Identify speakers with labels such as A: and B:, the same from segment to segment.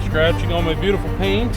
A: scratching all my beautiful paint.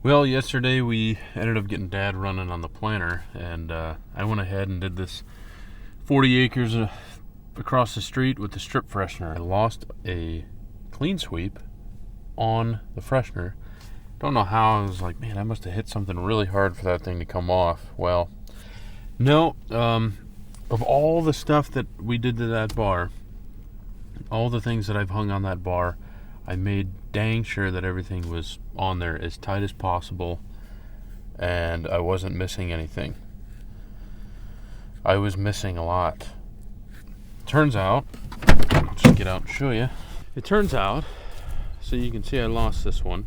A: Well, yesterday we ended up getting Dad running on the planter, and I went ahead and did this 40 acres across the street with the strip freshener. I lost a clean sweep on the freshener. Don't know how. I was like, man, I must have hit something really hard for that thing to come off. Well, no. Of all the stuff that we did to that bar, all the things that I've hung on that bar, I made dang sure that everything was on there as tight as possible, and I wasn't missing anything. I was missing a lot. Turns out, I'll just get out and show you. It turns out, so you can see I lost this one,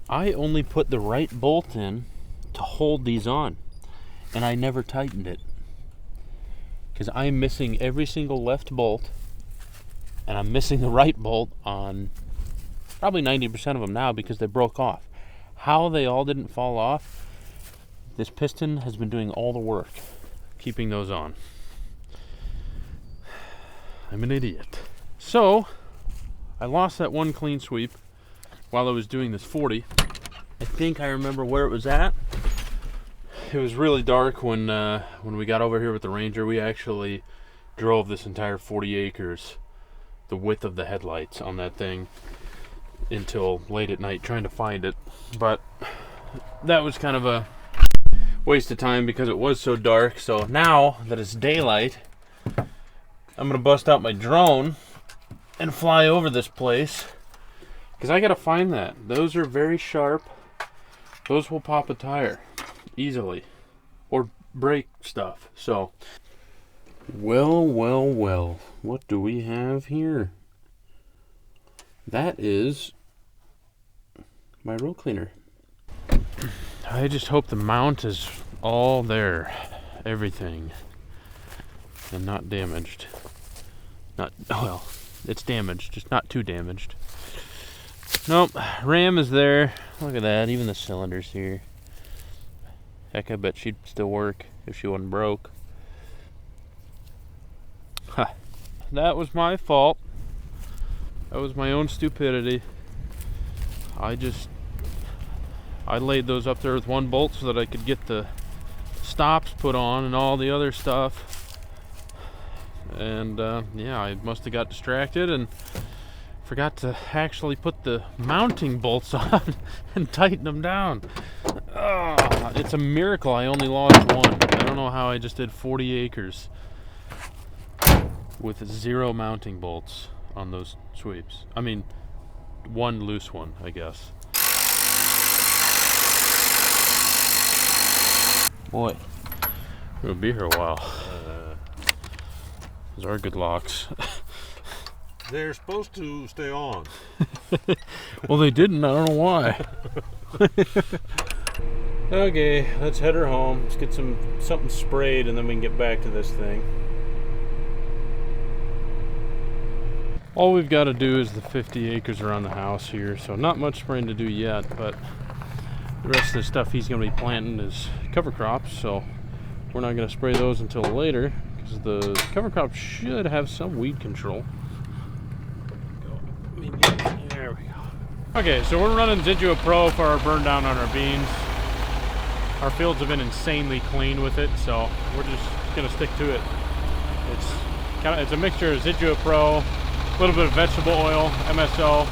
A: I only put the right bolt in to hold these on, and I never tightened it, because I'm missing every single left bolt, and I'm missing the right bolt on probably 90% of them now because they broke off. How they all didn't fall off, this piston has been doing all the work keeping those on. I'm an idiot. So I lost that one clean sweep while I was doing this 40. I think I remember where it was at. It was really dark when we got over here with the Ranger. We actually drove this entire 40 acres, the width of the headlights on that thing, until late at night trying to find it. But that was kind of a waste of time because it was so dark. So now that it's daylight, I'm gonna bust out my drone and fly over this place, because I gotta find that. Those are very sharp. Those will pop a tire easily or break stuff. So well, what do we have here? That is my road cleaner. I just hope the mount is all there, everything, and not damaged. Well, it's damaged, just not too damaged. Nope, ram is there. Look at that, even the cylinders here. Heck, I bet she'd still work if she wasn't broke. Ha, that was my fault. That was my own stupidity. I laid those up there with one bolt so that I could get the stops put on and all the other stuff. And yeah, I must have got distracted and forgot to actually put the mounting bolts on and tighten them down. It's a miracle I only lost one. I don't know how I just did 40 acres with 0 mounting bolts on those sweeps. I mean, one loose one, I guess. Boy, we'll be here a while. Those are good locks.
B: They're supposed to stay on.
A: Well, they didn't. I don't know why. Okay, let's head her home. Let's get something sprayed, and then we can get back to this thing. All we've got to do is the 50 acres around the house here, so not much spraying to do yet, but the rest of the stuff he's going to be planting is cover crops, so we're not going to spray those until later, because the cover crops should have some weed control. There we go. Okay, so we're running Zidua Pro for our burn down on our beans. Our fields have been insanely clean with it, so we're just going to stick to it. It's a mixture of Zidua Pro, a little bit of vegetable oil, MSO,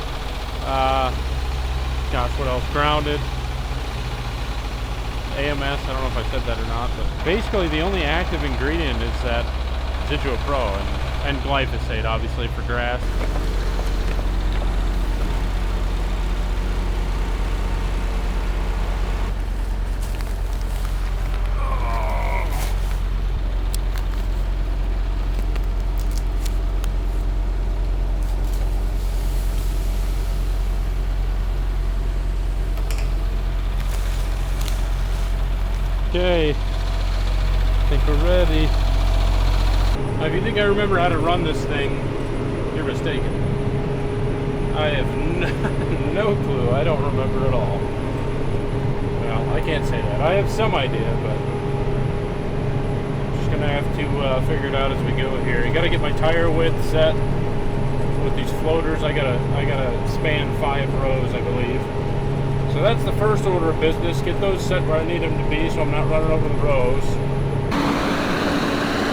A: gosh, what else? Grounded, AMS, I don't know if I said that or not, but basically the only active ingredient is that Zidua Pro and glyphosate, obviously, for grass. think we're ready. Now, if you think I remember how to run this thing, you're mistaken. I have no clue. I don't remember at all. Well, I can't say that. I have some idea, but I'm just gonna have to figure it out as we go here. You gotta get my tire width set with these floaters. I gotta span 5 rows, I believe. So that's the first order of business. Get those set where I need them to be so I'm not running over the rows.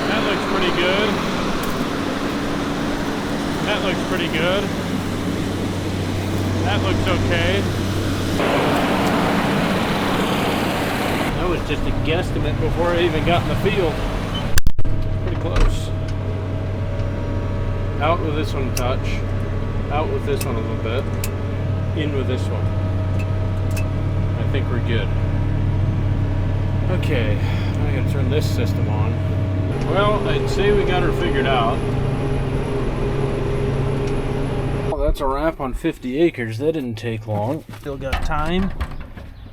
A: That looks pretty good. That looks pretty good. That looks okay. That was just a guesstimate before I even got in the field. Pretty close. Out with this one a touch. Out with this one a little bit. In with this one. I think we're good. Okay, I gotta turn this system on. Well, I'd say we got her figured out. Well, that's a wrap on 50 acres. That didn't take long. Still got time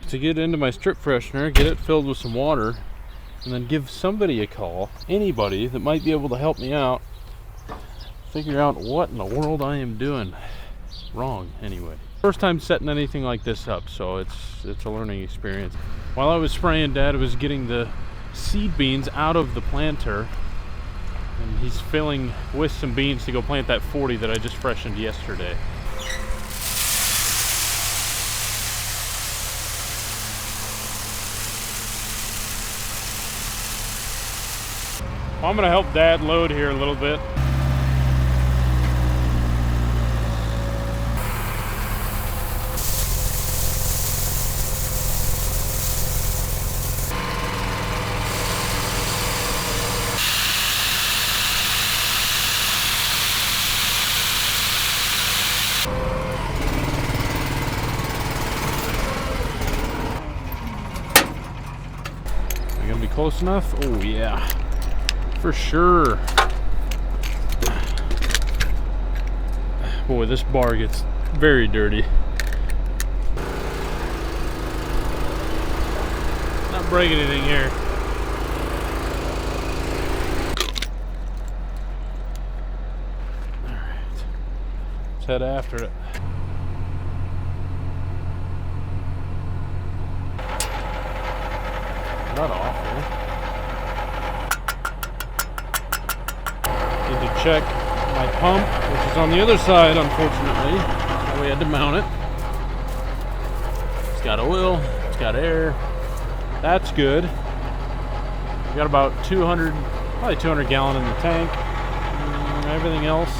A: to get into my strip freshener, get it filled with some water, and then give somebody a call, anybody that might be able to help me out, figure out what in the world I am doing wrong anyway. First time setting anything like this up, so it's a learning experience. While I was spraying, Dad was getting the seed beans out of the planter, and he's filling with some beans to go plant that 40 that I just freshened yesterday. I'm gonna help Dad load here a little bit. Close enough? Oh yeah, for sure. Boy, this bar gets very dirty. Not breaking anything here. All right, let's head after it. Not awful. Need to check my pump, which is on the other side, unfortunately. So we had to mount it. It's got oil, it's got air. That's good. We got about 200, probably 200 gallon in the tank. Everything else,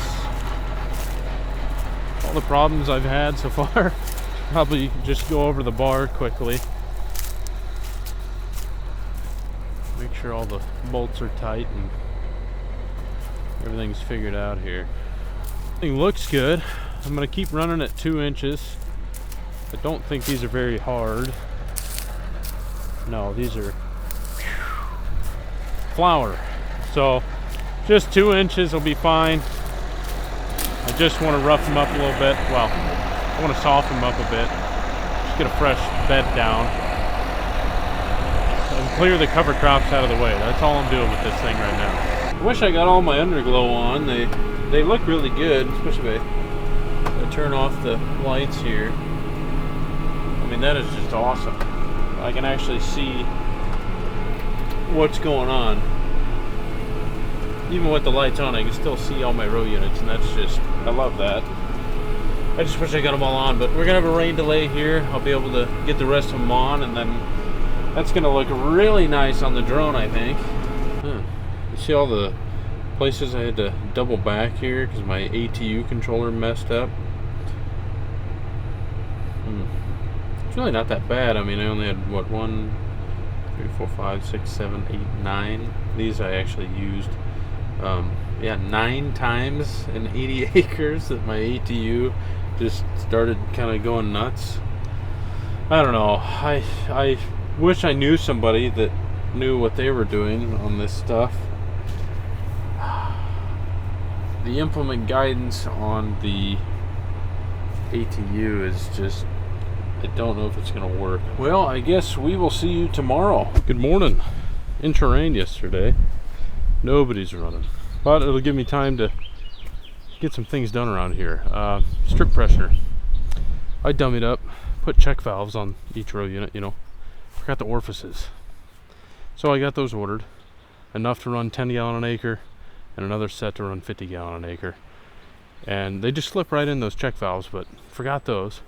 A: all the problems I've had so far, probably just go over the bar quickly. Make sure all the bolts are tight and everything's figured out here. Everything looks good. I'm going to keep running at 2 inches. I don't think these are very hard. No, these are flour. So just 2 inches will be fine. I just want to rough them up a little bit. Well, I want to soften them up a bit. Just get a fresh bed down. And clear the cover crops out of the way. That's all I'm doing with this thing right now. I wish I got all my underglow on. They look really good, especially if I turn off the lights here. I mean, that is just awesome. I can actually see what's going on. Even with the lights on, I can still see all my row units, and that's just, I love that. I just wish I got them all on, but we're gonna have a rain delay here. I'll be able to get the rest of them on, and then that's gonna look really nice on the drone, I think. You see all the places I had to double back here because my ATU controller messed up. It's really not that bad. I mean, I only had, what, 1, 3, 4, 5, 6, 7, 8, 9. These I actually used, yeah, 9 times in 80 acres that my ATU just started kind of going nuts. I don't know. I wish I knew somebody that knew what they were doing on this stuff. The implement guidance on the ATU is just, I don't know if it's going to work. Well, I guess we will see you tomorrow. Good morning. in terrain yesterday. Nobody's running, but it'll give me time to get some things done around here. Strip Freshener. I dummied up, put check valves on each row unit, you know. Forgot the orifices. So I got those ordered. Enough to run 10 gallon an acre and another set to run 50 gallon an acre. And they just slip right in those check valves, but forgot those.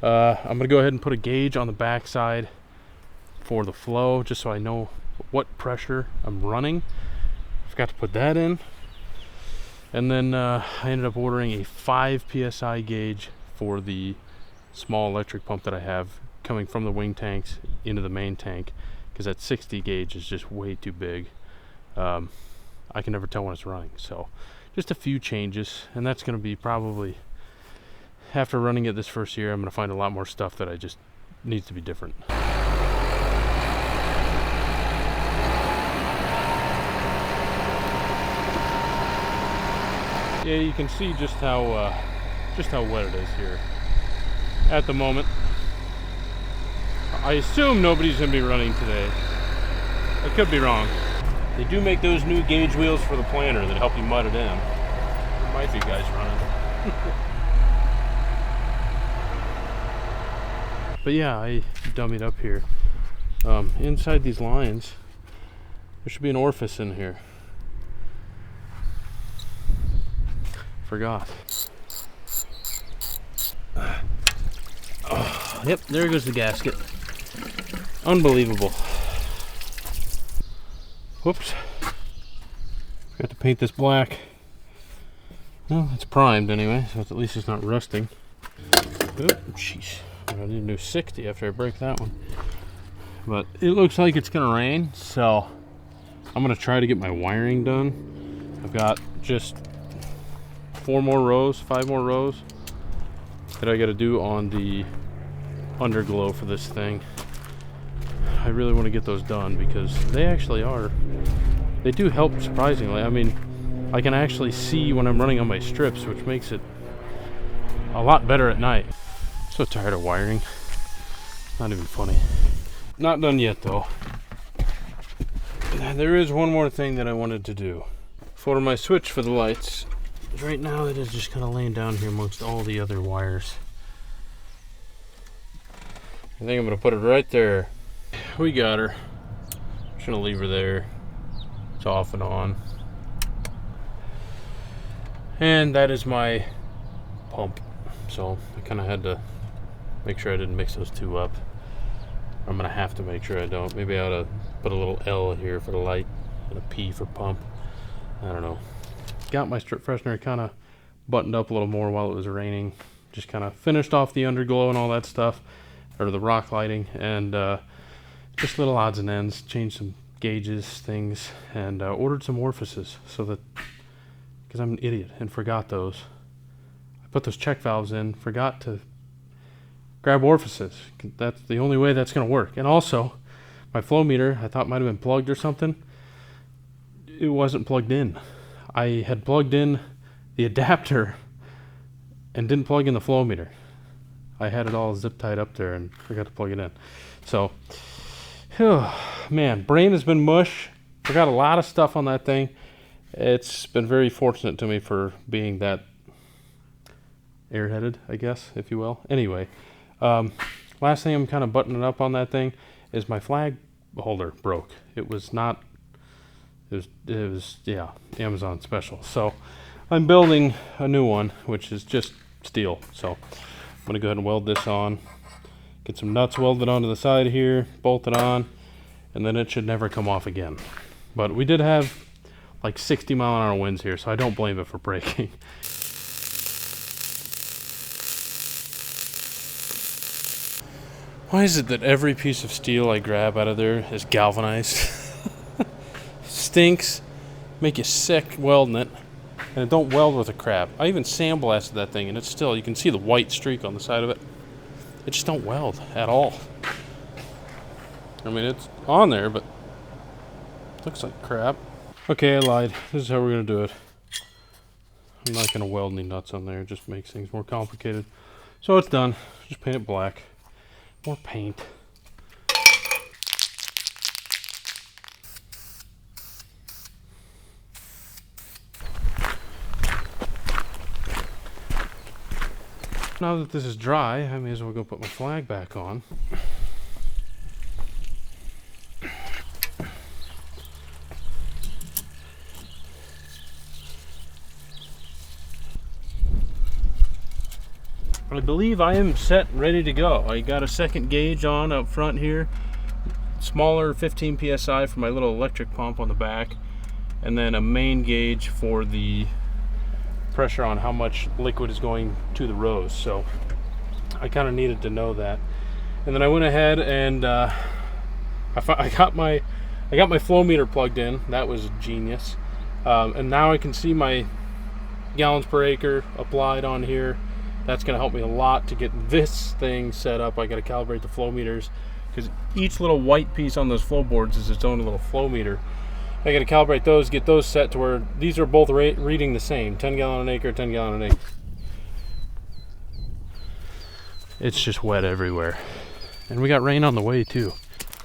A: I'm gonna go ahead and put a gauge on the back side for the flow, just so I know what pressure I'm running. Forgot to put that in. And then I ended up ordering a 5 psi gauge for the small electric pump that I have coming from the wing tanks into the main tank, because that 60 gauge is just way too big. I can never tell when it's running. So just a few changes, and that's going to be probably, after running it this first year, I'm going to find a lot more stuff that I just needs to be different. Yeah, you can see just how wet it is here at the moment. I assume nobody's going to be running today. I could be wrong. They do make those new gauge wheels for the planter that help you mud it in. There might be guys running. But yeah, I dummied up here. Inside these lines, there should be an orifice in here. Forgot. Oh, yep, there goes the gasket. Unbelievable. Whoops. Forgot to paint this black. Well, it's primed anyway, so at least it's not rusting. Oh, jeez. I need a new 60 after I break that one. But it looks like it's gonna rain, so I'm gonna try to get my wiring done. I've got just 5 more rows that I gotta do on the underglow for this thing. I really want to get those done because they do help surprisingly. I mean, I can actually see when I'm running on my strips, which makes it a lot better at night. So tired of wiring. Not even funny. Not done yet though. There is one more thing that I wanted to do. For my switch for the lights, right now it is just kind of laying down here amongst all the other wires. I think I'm going to put it right there. We got her. Just going to leave her there. It's off and on. And that is my pump. So I kind of had to make sure I didn't mix those two up. I'm going to have to make sure I don't. Maybe I ought to put a little L here for the light and a P for pump. I don't know. Got my strip freshener kind of buttoned up a little more while it was raining. Just kind of finished off the underglow and all that stuff, or the rock lighting, and just little odds and ends. Changed some gauges, things, and ordered some orifices so that, because I'm an idiot and forgot those. I put those check valves in, forgot to grab orifices. That's the only way that's going to work. And also, my flow meter I thought might have been plugged or something. It wasn't plugged in. I had plugged in the adapter and didn't plug in the flow meter. I had it all zip tied up there and forgot to plug it in. So, man, brain has been mush. Forgot a lot of stuff on that thing. It's been very fortunate to me for being that airheaded, I guess, if you will. Anyway, last thing I'm kind of buttoning up on that thing is my flag holder broke. It was yeah, Amazon special. So I'm building a new one, which is just steel. So I'm gonna go ahead and weld this on, get some nuts welded onto the side here, bolt it on, and then it should never come off again. But we did have like 60-mile-an-hour winds here, so I don't blame it for breaking. Why is it that every piece of steel I grab out of there is galvanized? Stinks, make you sick welding it, and it don't weld with a crap. I even sandblasted that thing, and it's still, you can see the white streak on the side of it. It just don't weld at all. I mean, it's on there, but it looks like crap. Okay, I lied. This is how we're going to do it. I'm not going to weld any nuts on there. It just makes things more complicated. So it's done. Just paint it black. More paint. Now that this is dry, I may as well go put my flag back on. I believe I am set, ready to go. I got a second gauge on up front here, smaller 15 psi for my little electric pump on the back, and then a main gauge for the pressure on how much liquid is going to the rows. So I kind of needed to know that. And then I went ahead and I got my flow meter plugged in. That was genius. And now I can see my gallons per acre applied on here. That's going to help me a lot to get this thing set up. I got to calibrate the flow meters because each little white piece on those flow boards is its own little flow meter. I got to calibrate those, get those set to where these are both reading the same, 10 gallon an acre, 10 gallon an acre. It's just wet everywhere. And we got rain on the way too.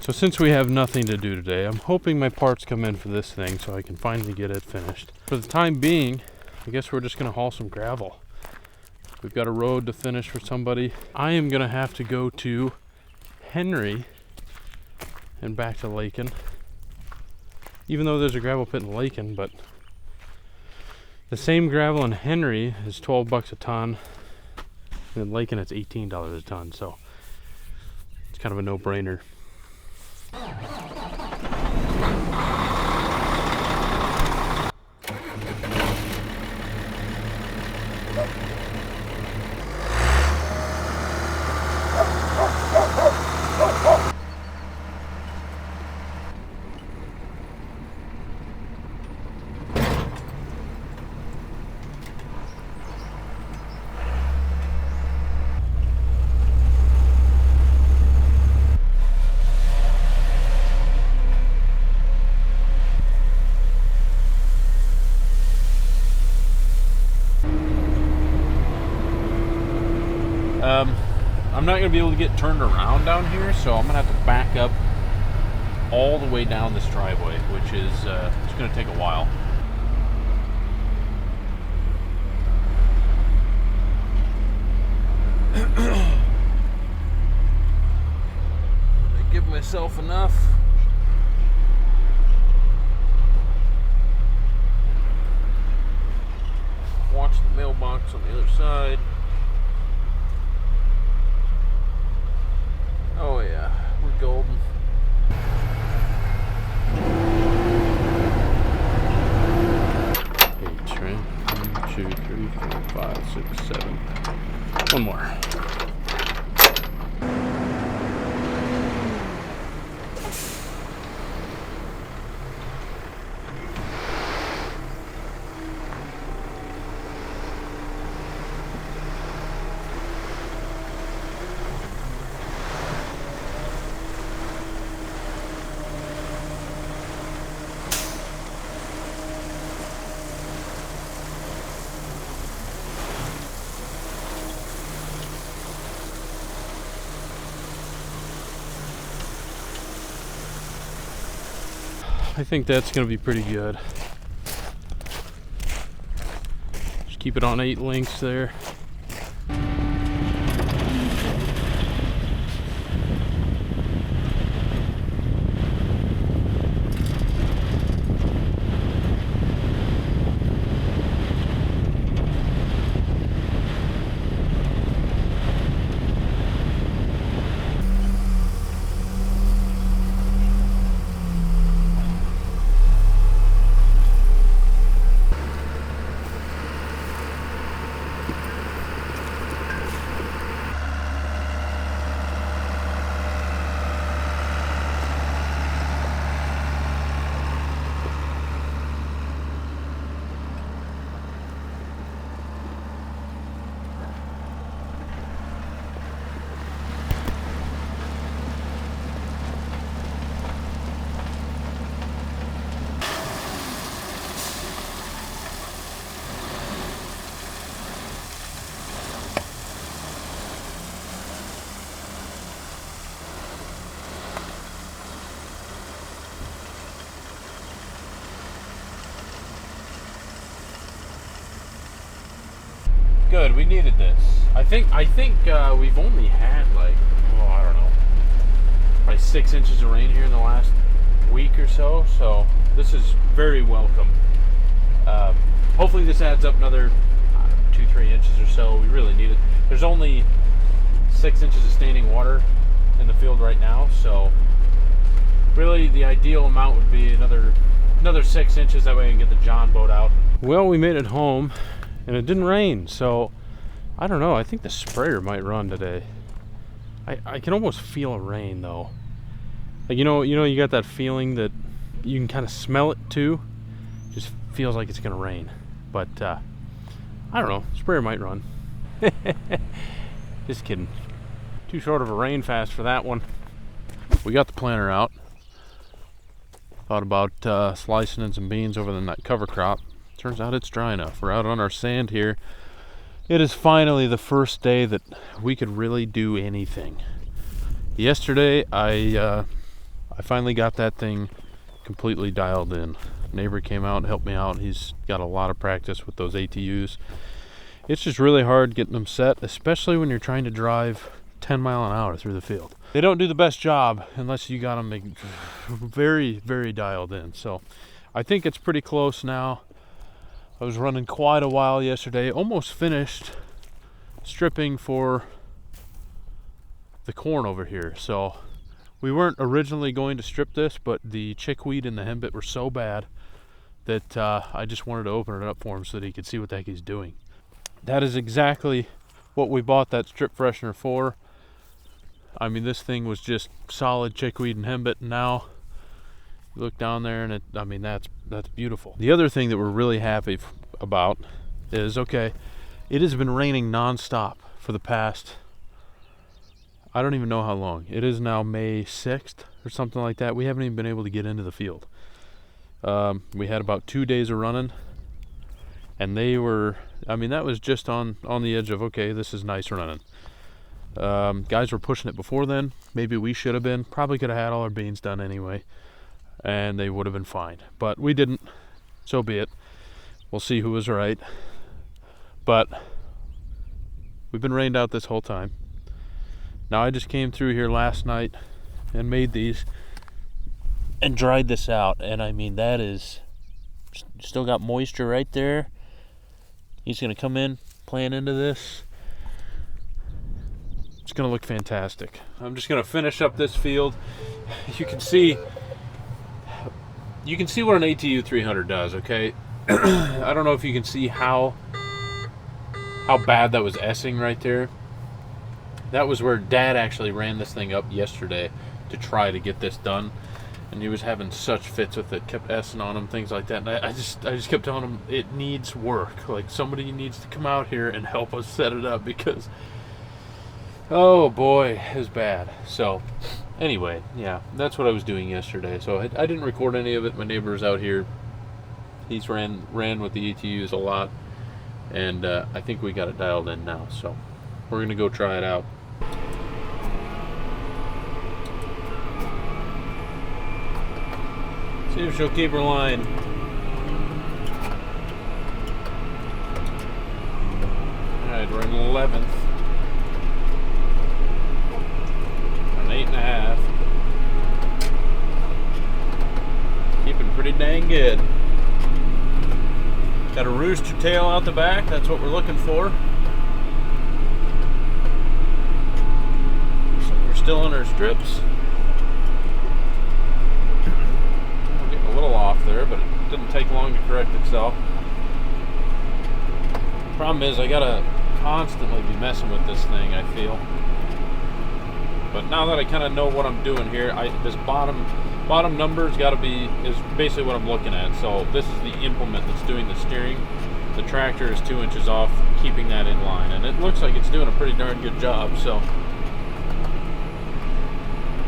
A: So since we have nothing to do today, I'm hoping my parts come in for this thing so I can finally get it finished. For the time being, I guess we're just going to haul some gravel. We've got a road to finish for somebody. I am going to have to go to Henry and back to Lakin. Even though there's a gravel pit in Lakin, but the same gravel in Henry is 12 bucks a ton. And in Lakin it's $18 a ton, so it's kind of a no-brainer. I'm not going to be able to get turned around down here, so I'm going to have to back up all the way down this driveway, which is it's going to take a while. I give myself enough. Watch the mailbox on the other side. Oh yeah, we're golden. Eight, right? 1, 2, 3, 4, 5, 6, 7. One more. I think that's going to be pretty good. Just keep it on 8 links there. Good, we needed this. I think we've only had like, I don't know, probably 6 inches of rain here in the last week or so. So this is very welcome. Hopefully this adds up another 2-3 inches or so. We really need it. There's only 6 inches of standing water in the field right now, so really the ideal amount would be another 6 inches. That way I can get the John boat out. Well, we made it home and it didn't rain, so I don't know. I think the sprayer might run today. I can almost feel a rain though. Like you got that feeling that you can kind of smell it too. Just feels like it's gonna rain, but I don't know. Sprayer might run. Just kidding. Too short of a rain fast for that one. We got the planter out. Thought about slicing in some beans over the cover crop. Turns out it's dry enough. We're out on our sand here. It is finally the first day that we could really do anything. Yesterday, I finally got that thing completely dialed in. Neighbor came out and helped me out. He's got a lot of practice with those ATUs. It's just really hard getting them set, especially when you're trying to drive 10 mile an hour through the field. They don't do the best job unless you got them very, very dialed in. So I think it's pretty close now. I was running quite a while yesterday, almost finished stripping for the corn over here. So we weren't originally going to strip this, but the chickweed and the henbit were so bad that I just wanted to open it up for him so that he could see what the heck he's doing. That is exactly what we bought that strip freshener for. I mean, this thing was just solid chickweed and henbit, and now you look down there and that's beautiful. The other thing that we're really happy about is, okay, it has been raining non-stop for the past, I don't even know how long. It is now May 6th or something like that. We haven't even been able to get into the field. We had about 2 days of running, and they were, that was just on the edge of, okay, this is nice running. Guys were pushing it before then. Maybe we should have been. Probably could have had all our beans done anyway, and they would have been fine. But we didn't. So be it. We'll see who was right. But we've been rained out this whole time. Now I just came through here last night and made these and dried this out, and that is still got moisture right there. He's gonna come in, plant into this. It's gonna look fantastic. I'm just gonna finish up this field. You can see what an ATU 300 does, okay? I don't know if you can see how bad that was S-ing right there. That was where Dad actually ran this thing up yesterday to try to get this done, and he was having such fits with it, kept S-ing on him, things like that. And I just kept telling him it needs work. Like, somebody needs to come out here and help us set it up, because oh boy, it was bad. So anyway, yeah, that's what I was doing yesterday. So I didn't record any of it. My neighbor's out here. He's ran with the ATUs a lot, and I think we got it dialed in now. So we're gonna go try it out. See if she'll keep her line. Alright, we're in 11th. An 8.5. Keeping pretty dang good. Got a rooster tail out the back, that's what we're looking for. So we're still on our strips. A little off there, but it didn't take long to correct itself. Problem is, I gotta constantly be messing with this thing, I feel. But now that I kind of know what I'm doing here, this bottom number's got to be, is basically what I'm looking at. So this is the implement that's doing the steering. The tractor is 2 inches off, keeping that in line, and it looks like it's doing a pretty darn good job. So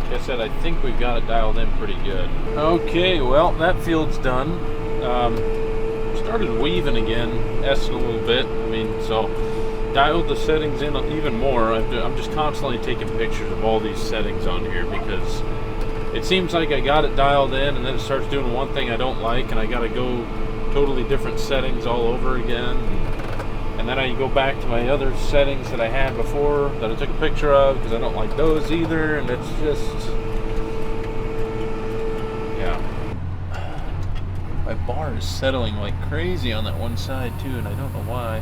A: like I said, I think we've got it dialed in pretty good. Okay, well, that field's done. Started weaving again, S-ing a little bit. So dialed the settings in even more. I'm just constantly taking pictures of all these settings on here, because it seems like I got it dialed in and then it starts doing one thing I don't like, and I got to go totally different settings all over again. And And then I go back to my other settings that I had before that I took a picture of because I don't like those either, and it's just, yeah. My bar is settling like crazy on that one side too, and I don't know why.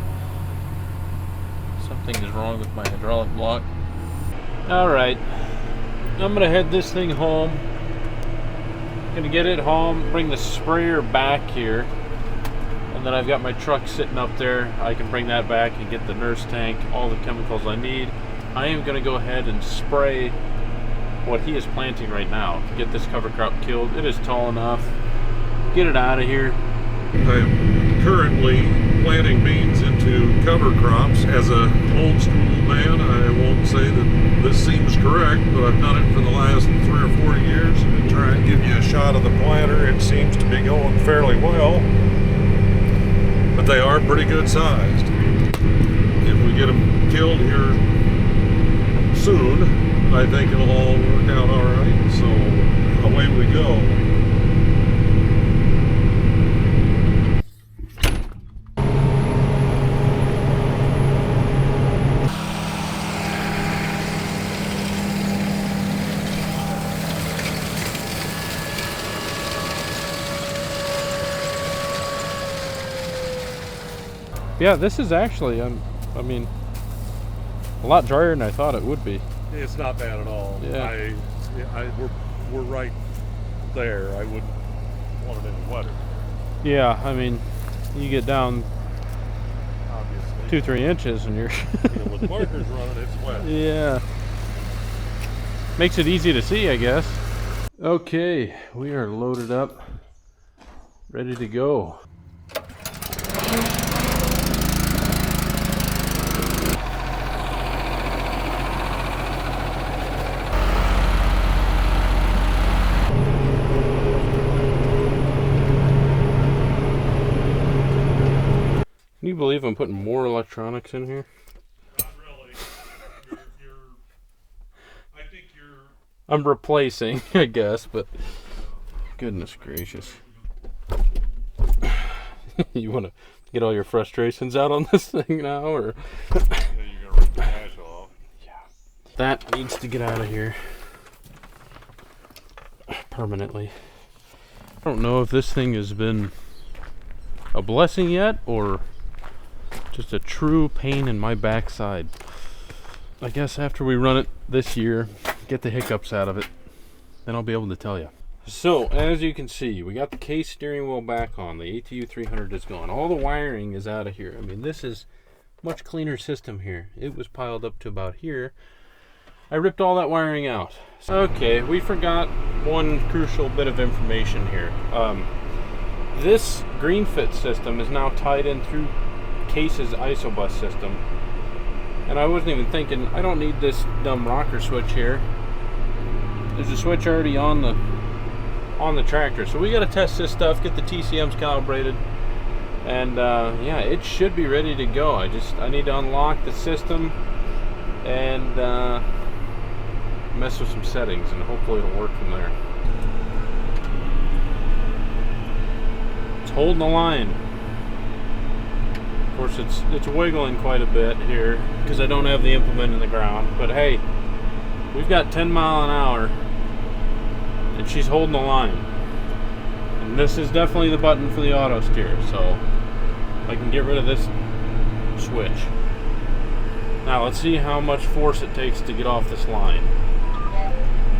A: Something is wrong with my hydraulic block. Alright, I'm gonna head this thing home. Gonna get it home, bring the sprayer back here, and then I've got my truck sitting up there. I can bring that back and get the nurse tank, all the chemicals I need. I am gonna go ahead and spray what he is planting right now to get this cover crop killed. It is tall enough. Get it out of here.
B: I'm currently planting beans into cover crops. As a old school man, I won't say that this seems correct, but I've done it for the last 3 or 4 years. To try and give you a shot of the planter, it seems to be going fairly well, but they are pretty good sized. If we get them killed here soon, I think it'll all work out all right. So away we go.
A: Yeah, this is actually, I mean, a lot drier than I thought it would be.
B: It's not bad at all.
A: Yeah.
B: We're right there. I wouldn't want it any wetter.
A: Yeah, I mean, you get down
B: Obviously.
A: 2-3 inches and you're
B: With markers running, it's wet.
A: yeah. Makes it easy to see, I guess. Okay, we are loaded up, ready to go. Can you believe I'm putting more electronics in here?
B: Not really. I think you're...
A: I'm replacing, I guess, but goodness gracious. You want to get all your frustrations out on this thing now, or?
B: Yeah, you're gonna rip the hash off.
A: Yeah. That needs to get out of here permanently. I don't know if this thing has been a blessing yet, or just a true pain in my backside. I guess after we run it this year, get the hiccups out of it, then I'll be able to tell you. So, as you can see, we got the case steering wheel back on. The ATU 300 is gone. All the wiring is out of here. I mean, this is much cleaner system here. It was piled up to about here. I ripped all that wiring out. Okay, we forgot one crucial bit of information here. This green fit system is now tied in through Case's isobus system, and I wasn't even thinking, I don't need this dumb rocker switch here. There's a switch already on the tractor, so we got to test this stuff, get the TCMs calibrated, and yeah, it should be ready to go. I need to unlock the system and mess with some settings, and hopefully it'll work from there. It's holding the line. Of course, it's wiggling quite a bit here because I don't have the implement in the ground, but hey, we've got 10 mile an hour and she's holding the line, and this is definitely the button for the auto steer, so I can get rid of this switch. Now let's see how much force it takes to get off this line.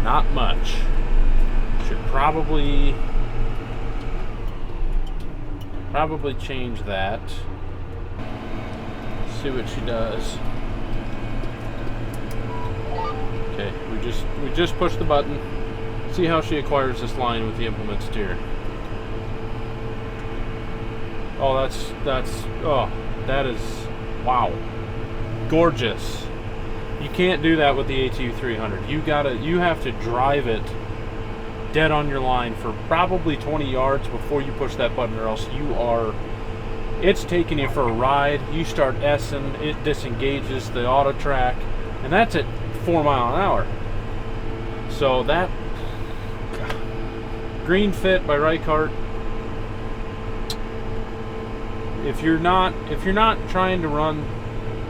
A: Not much. Should probably change that. See what she does. Okay, we just push the button. See how she acquires this line with the implement steer. Oh, that is wow, gorgeous. You can't do that with the ATU 300. You have to drive it dead on your line for probably 20 yards before you push that button, or else it's taking you for a ride. You start S-ing, it disengages the auto track, and that's at 4 mile an hour. So that green fit by Reichart, if you're not trying to run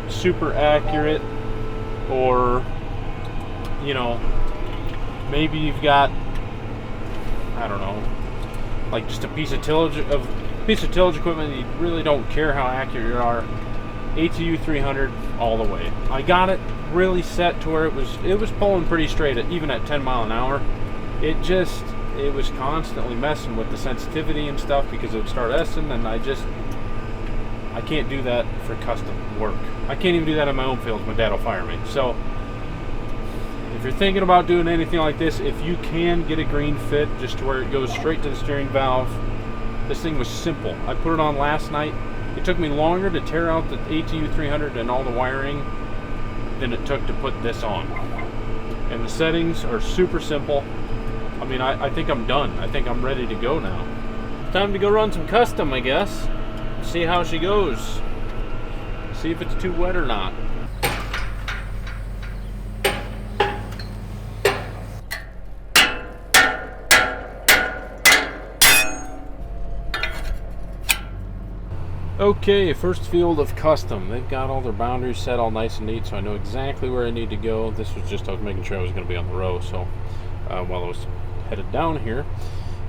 A: super accurate, or you know, maybe you've got, I don't know, like just a piece of tillage equipment, you really don't care how accurate you are, ATU 300 all the way. I got it really set to where it was pulling pretty straight even at 10 mile an hour. It was constantly messing with the sensitivity and stuff because it would start S-ing, and I can't do that for custom work. I can't even do that in my own fields. My dad will fire me. So if you're thinking about doing anything like this, if you can get a green fit just to where it goes straight to the steering valve, this thing was simple. I put it on last night. It took me longer to tear out the ATU 300 and all the wiring than it took to put this on. And the settings are super simple. I mean, I think I'm done. I think I'm ready to go now. Time to go run some custom, I guess. See how she goes. See if it's too wet or not. Okay, first field of custom. They've got all their boundaries set all nice and neat, so I know exactly where I need to go. This was just, I was making sure I was going to be on the row, so while I was headed down here.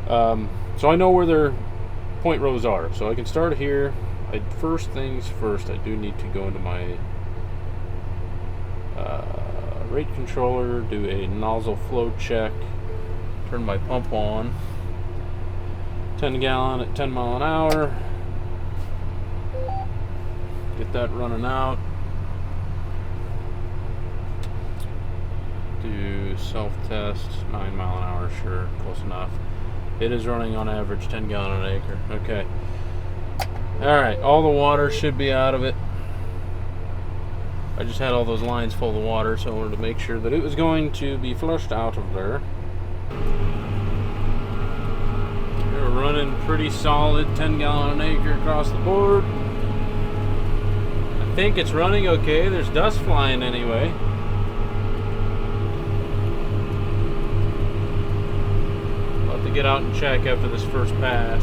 A: So I know where their point rows are, so I can start here. First things first, I do need to go into my rate controller, do a nozzle flow check, turn my pump on, 10 gallon at 10 mile an hour. Get that running out. Do self-test, 9 mile an hour, sure, close enough. It is running on average 10 gallon an acre. Okay. Alright, all the water should be out of it. I just had all those lines full of water, so I wanted to make sure that it was going to be flushed out of there. We're running pretty solid 10 gallon an acre across the board. I think it's running okay. There's dust flying anyway. I'll have to get out and check after this first pass.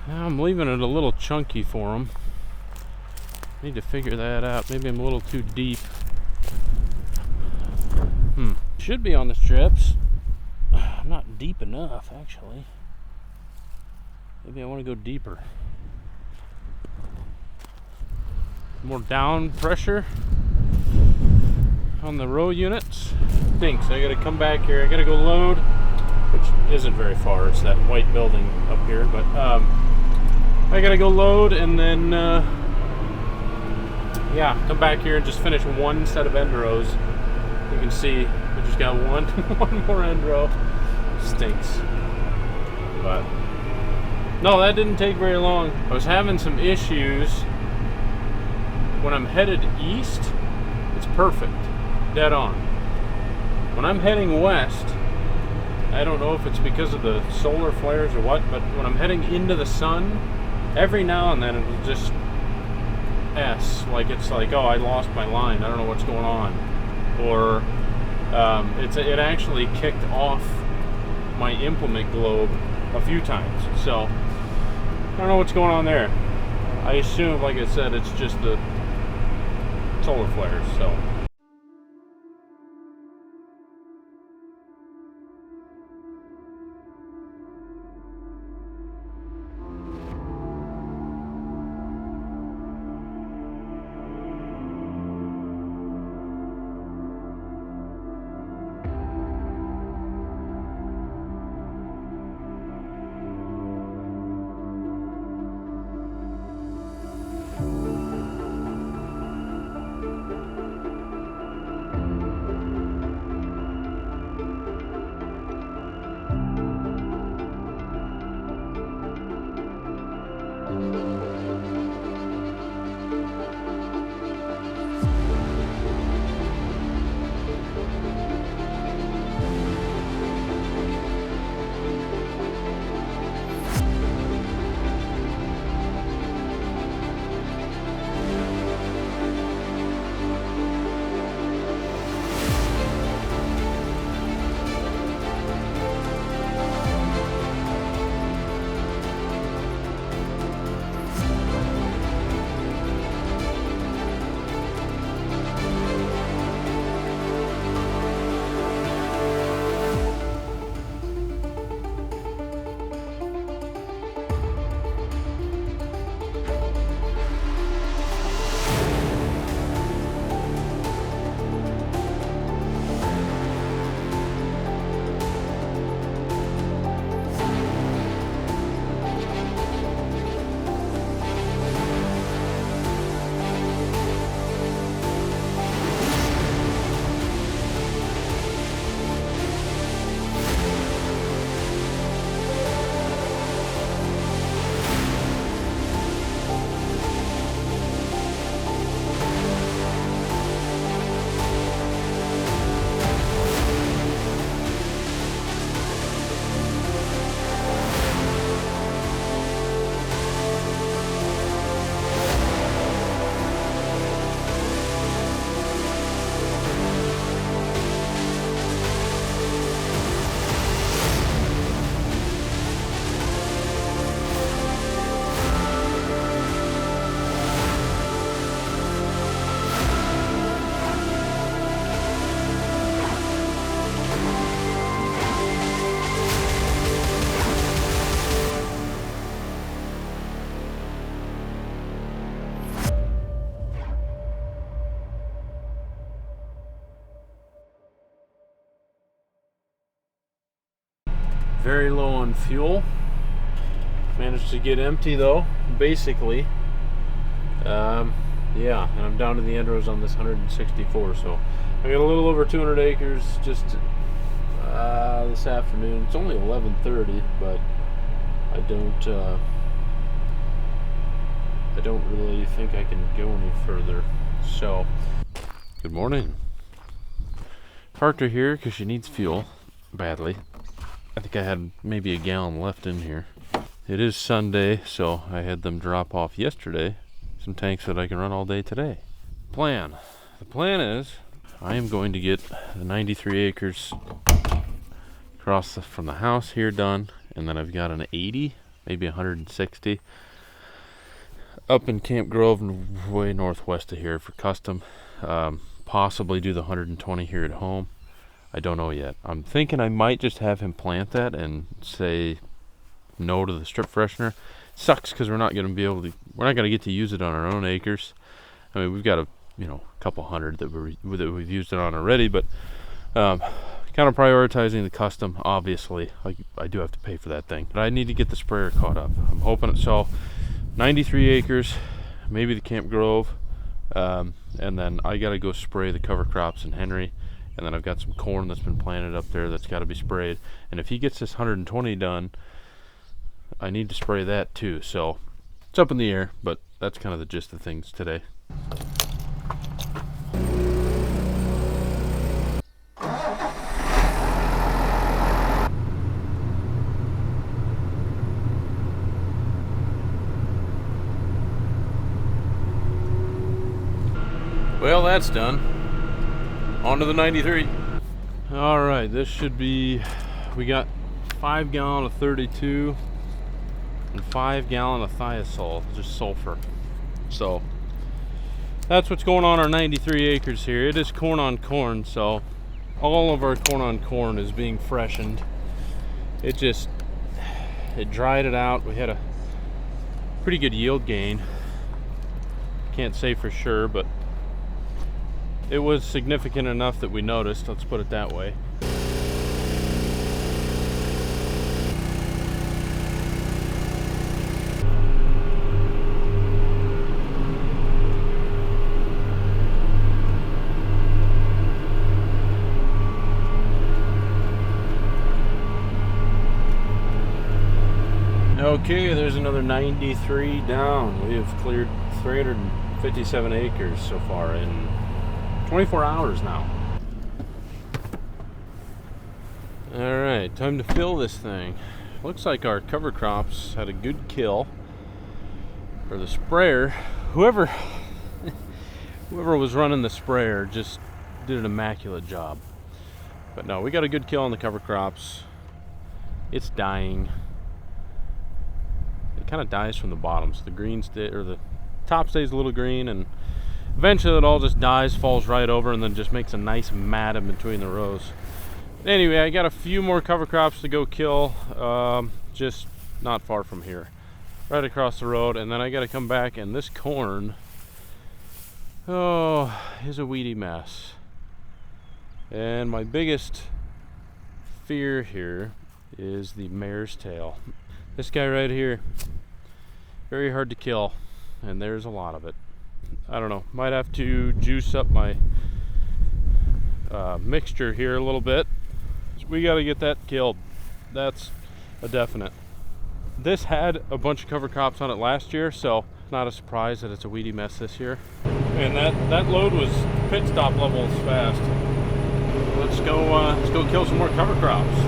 A: Now I'm leaving it a little chunky for them. Need to figure that out. Maybe I'm a little too deep. Should be on the strips. I'm not deep enough, actually. Maybe I want to go deeper. More down pressure on the row units. Stinks. I gotta come back here. I gotta go load, which isn't very far. It's that white building up here, but I gotta go load and then yeah, come back here and just finish one set of end rows. You can see I just got one more end row. Stinks. But no, that didn't take very long. I was having some issues. When I'm headed east, it's perfect, dead on. When I'm heading west, I don't know if it's because of the solar flares or what, but when I'm heading into the sun, every now and then it'll just S, like it's like, oh, I lost my line, I don't know what's going on. Or it actually kicked off my implement globe a few times, so I don't know what's going on there. I assume, like I said, it's just the solar flares, so. very low on fuel. Managed to get empty though, basically. Yeah, and I'm down to the end rows on this 164, so I got a little over 200 acres just this afternoon. It's only 11:30, but I don't really think I can go any further. So, good morning. Parked her here because she needs fuel badly. I think I had maybe a gallon left in here. It is Sunday, so I had them drop off yesterday some tanks that I can run all day today. The plan is I am going to get the 93 acres across from the house here done, and then I've got an 80, maybe 160 up in Camp Grove and way northwest of here for custom. Possibly do the 120 here at home. I don't know yet. I'm thinking I might just have him plant that and say no to the strip freshener. Sucks because we're not going to get to use it on our own acres. I mean, we've got a couple hundred that we've used it on already, but kind of prioritizing the custom. Obviously, like, I do have to pay for that thing, but I need to get the sprayer caught up. I'm hoping so. 93 acres, maybe the Camp Grove, and then I got to go spray the cover crops in Henry, and then I've got some corn that's been planted up there that's got to be sprayed. And if he gets this 120 done, I need to spray that too. So it's up in the air, but that's kind of the gist of things today. Well, that's done. On to the 93. All right, this should be, we got 5 gallon of 32 and 5 gallon of thiazole, just sulfur. So that's what's going on our 93 acres here. It is corn on corn, so all of our corn on corn is being freshened. It dried it out. We had a pretty good yield gain. Can't say for sure, but it was significant enough that we noticed, let's put it that way. Okay, there's another 93 down. We have cleared 357 acres so far in 24 hours now. All right, time to fill this thing. Looks like our cover crops had a good kill for the sprayer. Whoever was running the sprayer just did an immaculate job. But no, we got a good kill on the cover crops. It's dying. It kind of dies from the bottom, so the green the top stays a little green, and eventually it all just dies, falls right over, and then just makes a nice mat in between the rows. Anyway, I got a few more cover crops to go kill, just not far from here, right across the road, and then I got to come back, and this corn, is a weedy mess. And my biggest fear here is the mare's tail. This guy right here, very hard to kill, and there's a lot of it. I don't know, might have to juice up my mixture here a little bit. So we got to get that killed. That's a definite. This had a bunch of cover crops on it last year, so not a surprise that it's a weedy mess this year. And that load was pit stop levels fast. Let's go kill some more cover crops.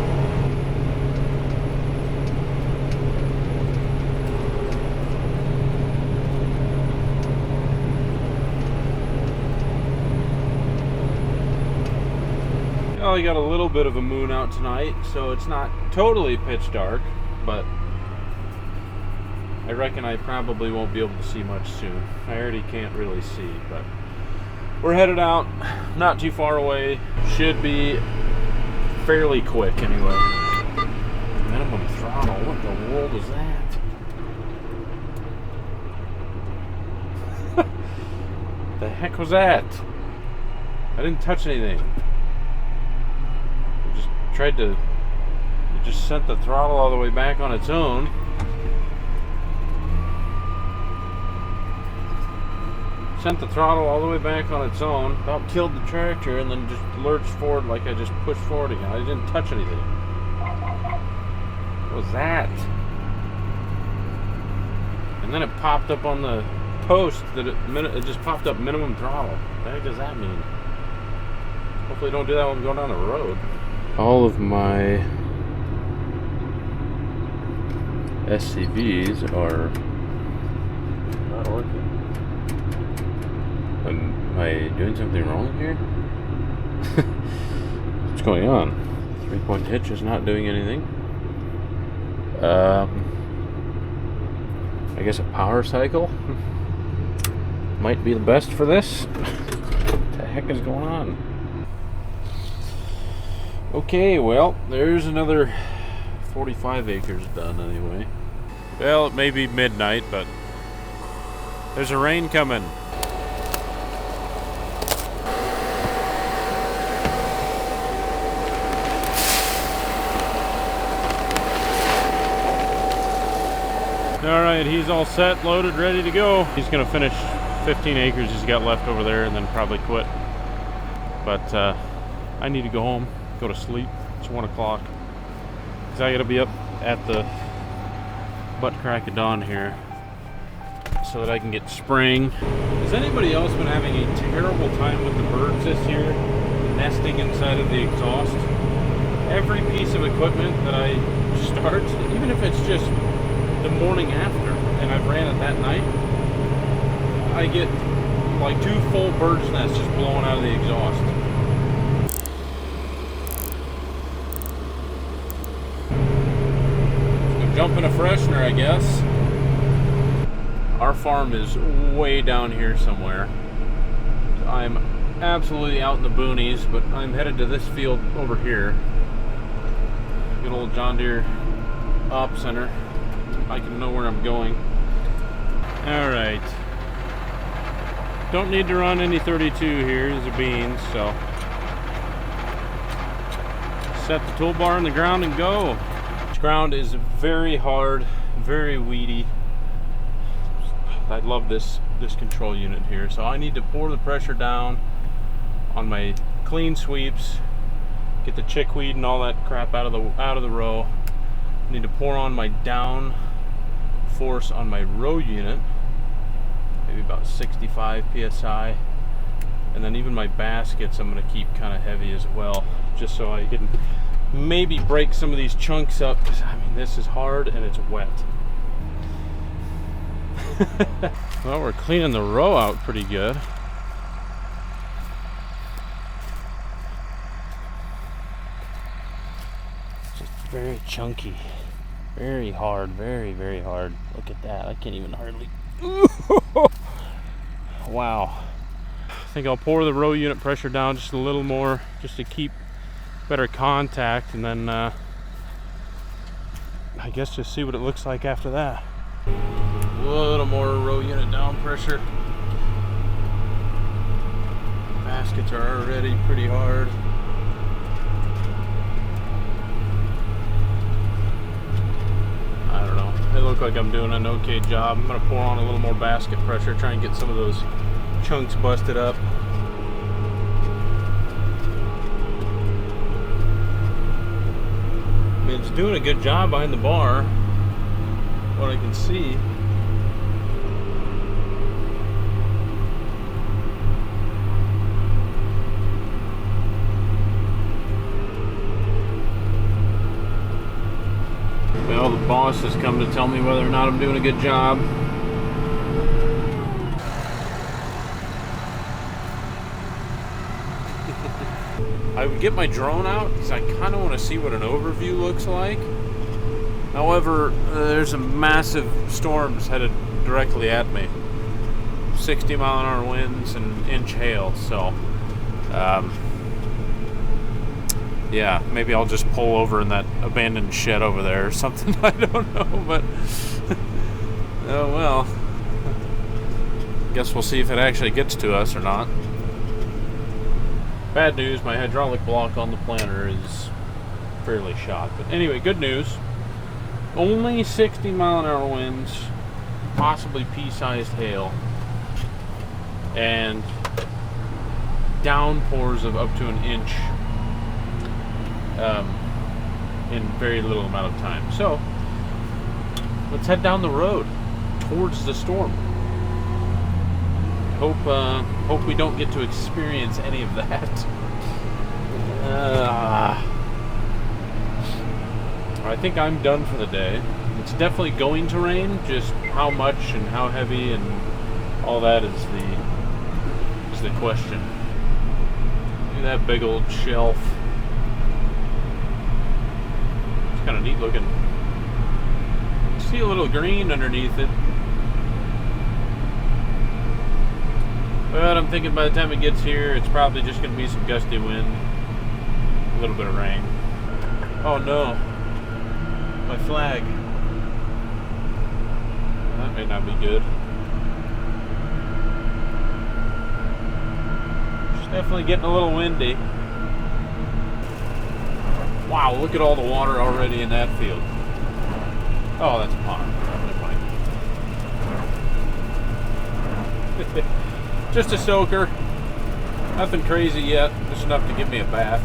A: We got a little bit of a moon out tonight, so it's not totally pitch dark, but I reckon I probably won't be able to see much soon. I already can't really see, but we're headed out, not too far away. Should be fairly quick anyway. Minimum throttle, what the world is that? The heck was that? I didn't touch anything. It just sent the throttle all the way back on its own. Sent the throttle all the way back on its own, about killed the tractor, and then just lurched forward like I just pushed forward again. I didn't touch anything. What was that? And then it popped up on the post that it just popped up minimum throttle. What the heck does that mean? Hopefully don't do that when I'm going down the road. All of my SCVs are not working. Am I doing something wrong here? What's going on? 3-point hitch is not doing anything. I guess a power cycle might be the best for this. What the heck is going on? Okay, well, there's another 45 acres done anyway. Well, it may be midnight, but there's a rain coming. Alright, he's all set, loaded, ready to go. He's going to finish 15 acres he's got left over there and then probably quit. But I need to go home, go to sleep. It's 1 o'clock. Because I got to be up at the butt crack of dawn here so that I can get spraying. Has anybody else been having a terrible time with the birds this year? Nesting inside of the exhaust? Every piece of equipment that I start, even if it's just the morning after and I've ran it that night, I get like 2 full bird's nests just blowing out of the exhaust. So jump in a freshener, I guess. Our farm is way down here somewhere. I'm absolutely out in the boonies, but I'm headed to this field over here. Good old John Deere Op Center. I can know where I'm going. Alright. Don't need to run any 32 here. These are beans, so. Set the toolbar in the ground and go. This ground is very hard, very weedy. I love this control unit here. So I need to pour the pressure down on my clean sweeps, get the chickweed and all that crap out of the row. I need to pour on my down force on my row unit, maybe about 65 psi, and then even my baskets I'm going to keep kind of heavy as well, just so I can maybe break some of these chunks up, because I mean this is hard and it's wet. Well, we're cleaning the row out pretty good. Just very chunky. Very hard, very, very hard. Look at that. I can't even hardly. Wow. I think I'll pour the row unit pressure down just a little more, just to keep better contact, and then I guess just see what it looks like after that. A little more row unit down pressure. Baskets are already pretty hard. They look like I'm doing an okay job. I'm going to pour on a little more basket pressure, try and get some of those chunks busted up. I mean, it's doing a good job behind the bar, what I can see. Well, the boss has come to tell me whether or not I'm doing a good job. I would get my drone out because I kind of want to see what an overview looks like. However, there's some massive storms headed directly at me. 60-mile-an-hour winds and inch hail, so yeah, maybe I'll just pull over in that abandoned shed over there or something. I don't know, but oh well. Guess we'll see if it actually gets to us or not. Bad news, my hydraulic block on the planter is fairly shot. But anyway, good news. Only 60-mile-an-hour winds, possibly pea-sized hail, and downpours of up to an inch in very little amount of time. So let's head down the road towards the storm. Hope we don't get to experience any of that. I think I'm done for the day. It's definitely going to rain. Just how much and how heavy and all that is the question. Look at that big old shelf. It's kind of neat looking. See a little green underneath it. But I'm thinking by the time it gets here, it's probably just going to be some gusty wind, a little bit of rain. Oh no, my flag. That may not be good. It's definitely getting a little windy. Wow, look at all the water already in that field. Oh, that's a pond. Never mind. Just a soaker. Nothing crazy yet. Just enough to give me a bath.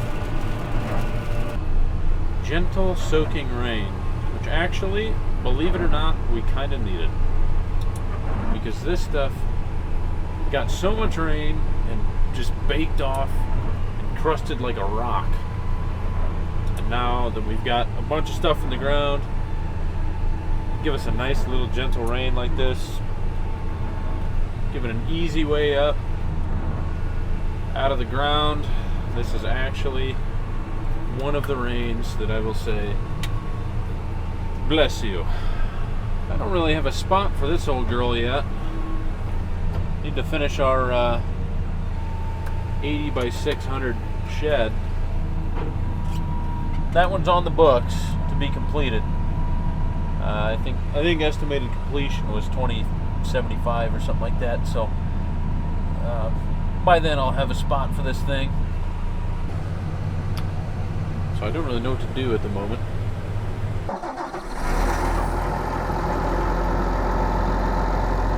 A: Gentle soaking rain, which actually, believe it or not, we kind of needed. Because this stuff got so much rain and just baked off and crusted like a rock. And now that we've got a bunch of stuff in the ground, give us a nice little gentle rain like this. Give it an easy way up out of the ground. This is actually one of the rains that I will say, bless you. I don't really have a spot for this old girl yet. Need to finish our 80 by 600 shed. That one's on the books to be completed. I think estimated completion was 2075 or something like that. So by then I'll have a spot for this thing. So I don't really know what to do at the moment.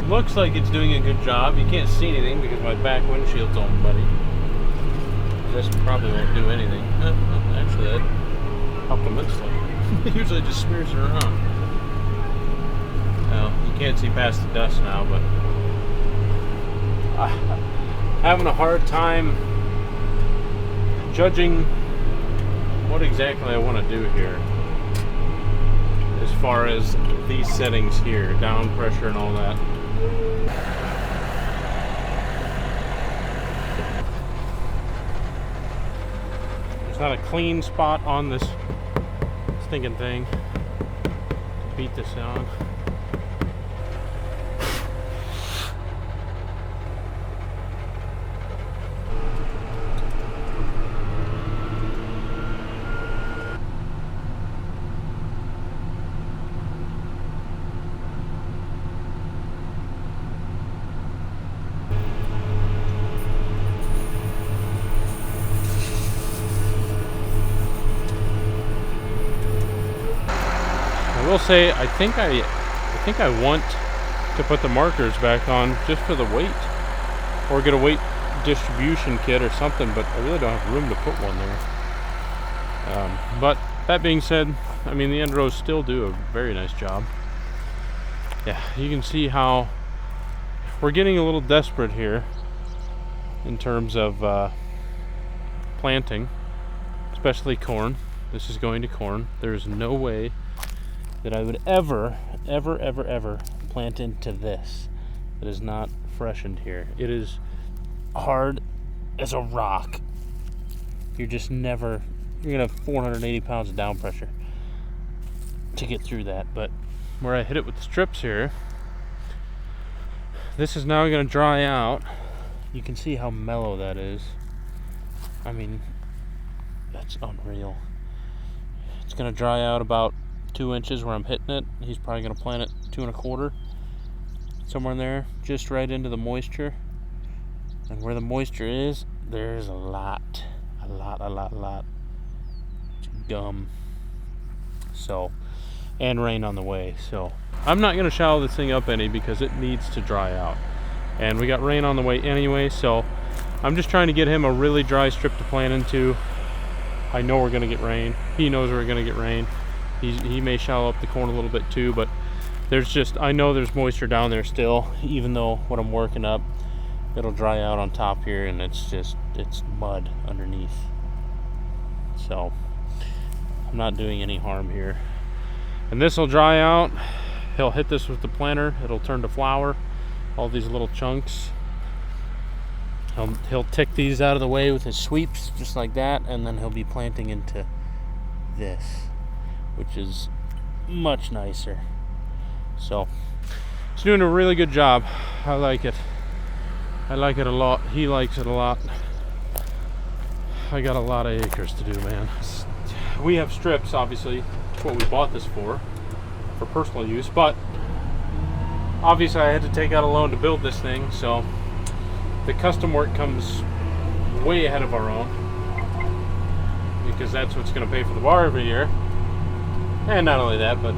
A: It looks like it's doing a good job. You can't see anything because my back windshield's all muddy. This probably won't do anything. Actually, that helped immensely. It usually just smears it around. Well, you can't see past the dust now, but having a hard time judging what exactly I want to do here as far as these settings here, down pressure and all that. There's not a clean spot on this stinking thing to beat this on. I will say, I think I want to put the markers back on just for the weight, or get a weight distribution kit or something, but I really don't have room to put one there. But that being said, I mean, the end rows still do a very nice job. Yeah, you can see how we're getting a little desperate here in terms of planting, especially corn. This is going to corn. There's no way that I would ever plant into this that is not freshened here. It is hard as a rock. You're gonna have 480 pounds of down pressure to get through that. But where I hit it with the strips here, this is now gonna dry out. You can see how mellow that is. I mean, that's unreal. It's gonna dry out about 2 inches where I'm hitting it. He's probably going to plant it 2 1/4, somewhere in there, just right into the moisture. And where the moisture is, there's a lot. It's gum. So, and rain on the way. So I'm not going to shallow this thing up any because it needs to dry out. And we got rain on the way anyway, so I'm just trying to get him a really dry strip to plant into. I know we're going to get rain. He knows we're going to get rain. He may shallow up the corn a little bit too, but I know there's moisture down there still, even though what I'm working up, it'll dry out on top here, and it's mud underneath. So I'm not doing any harm here. And this will dry out. He'll hit this with the planter. It'll turn to flour. All these little chunks. He'll tick these out of the way with his sweeps, just like that, and then he'll be planting into this, which is much nicer. So he's doing a really good job. I like it. I like it a lot. He likes it a lot. I got a lot of acres to do, man. We have strips, obviously. That's what we bought this for personal use, but obviously I had to take out a loan to build this thing, so the custom work comes way ahead of our own, because that's what's going to pay for the bar every year. And not only that, but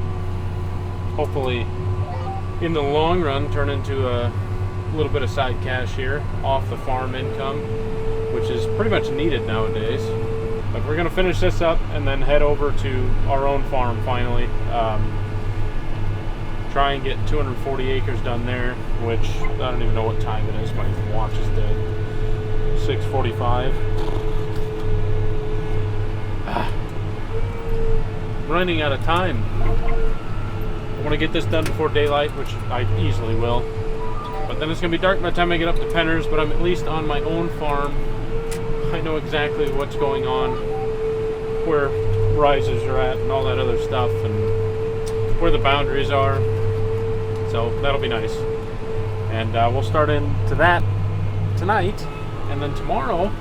A: hopefully in the long run turn into a little bit of side cash here off the farm income, which is pretty much needed nowadays. But we're going to finish this up and then head over to our own farm finally. Try and get 240 acres done there, which I don't even know what time it is. My watch is dead. 6:45. Running out of time. I want to get this done before daylight, which I easily will. But then it's going to be dark by the time I get up to Penner's, but I'm at least on my own farm. I know exactly what's going on, where rises are at and all that other stuff, and where the boundaries are. So that'll be nice. And we'll start into that tonight, and then tomorrow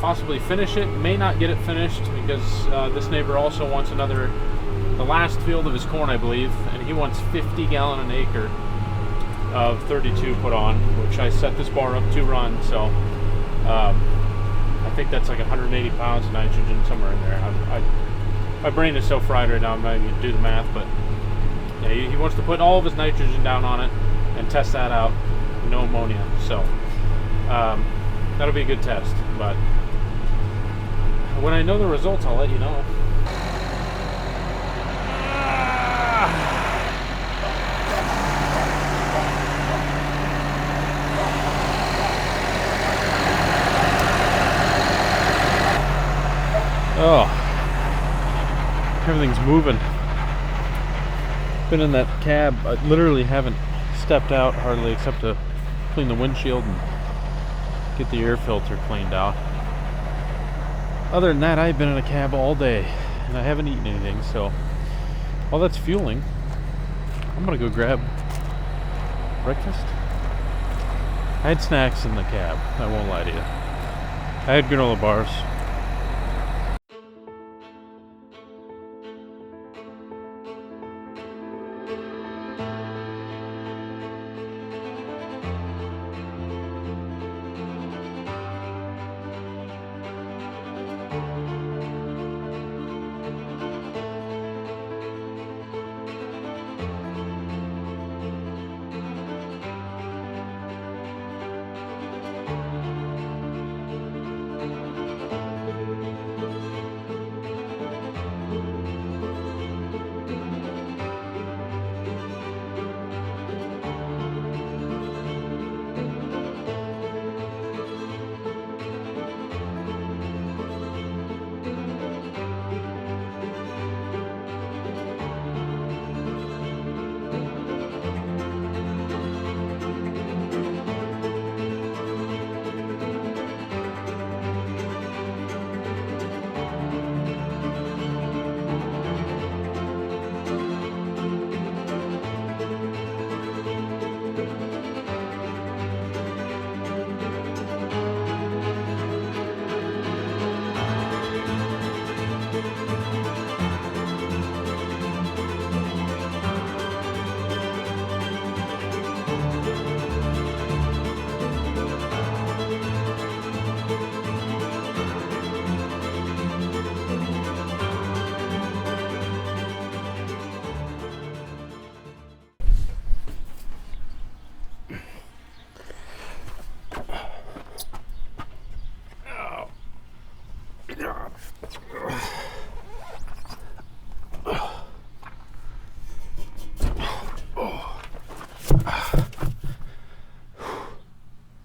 A: possibly finish it. May not get it finished because this neighbor also wants the last field of his corn, I believe, and he wants 50 gallon an acre of 32 put on, which I set this bar up to run. So I think that's like 180 pounds of nitrogen somewhere in there. My brain is so fried right now, I'm not even gonna do the math, but yeah, he wants to put all of his nitrogen down on it and test that out. No ammonia. So that'll be a good test. But when I know the results, I'll let you know. Oh, everything's moving. Been in that cab. I literally haven't stepped out hardly except to clean the windshield and get the air filter cleaned out. Other than that, I've been in a cab all day and I haven't eaten anything, so while that's fueling, I'm gonna go grab breakfast. I had snacks in the cab, I won't lie to you. I had granola bars.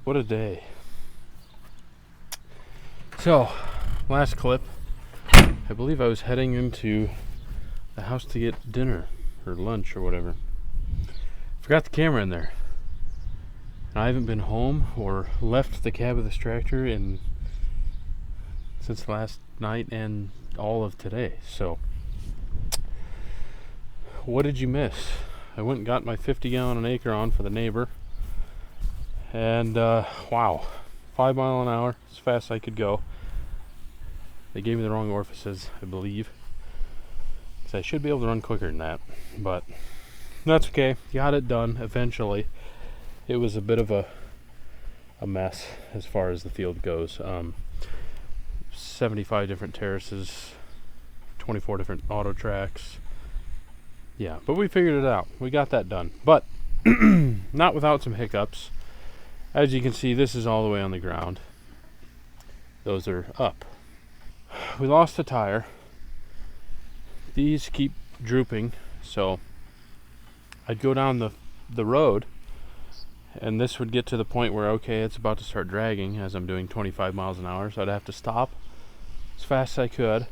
A: What a day. So, last clip, I believe I was heading into the house to get dinner or lunch or whatever. Forgot the camera in there. And I haven't been home or left the cab of this tractor since last night and all of today. So, what did you miss? I went and got my 50-gallon an acre on for the neighbor. And wow, 5 mile an hour, as fast as I could go. They gave me the wrong orifices, I believe. So I should be able to run quicker than that, but that's okay. Got it done eventually. It was a bit of a mess as far as the field goes. 75 different terraces, 24 different auto tracks. Yeah, but we figured it out. We got that done, but not without some hiccups. As you can see, this is all the way on the ground. Those are up. We lost a tire. These keep drooping, so I'd go down the road, and this would get to the point where, okay, it's about to start dragging as I'm doing 25 miles an hour, so I'd have to stop as fast as I could,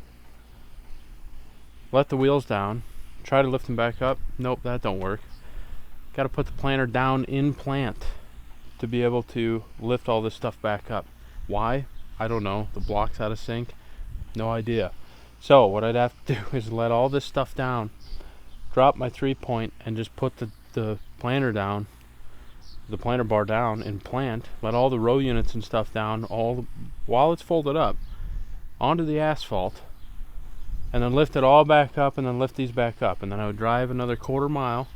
A: let the wheels down, try to lift them back up. Nope, that don't work. Got to put the planter down in plant to be able to lift all this stuff back up. Why? I don't know. The block's out of sync. No idea. So what I'd have to do is let all this stuff down, drop my 3-point, and just put the planter down, the planter bar down in plant, let all the row units and stuff down while it's folded up onto the asphalt, and then lift it all back up, and then lift these back up, and then I would drive another 1/4 mile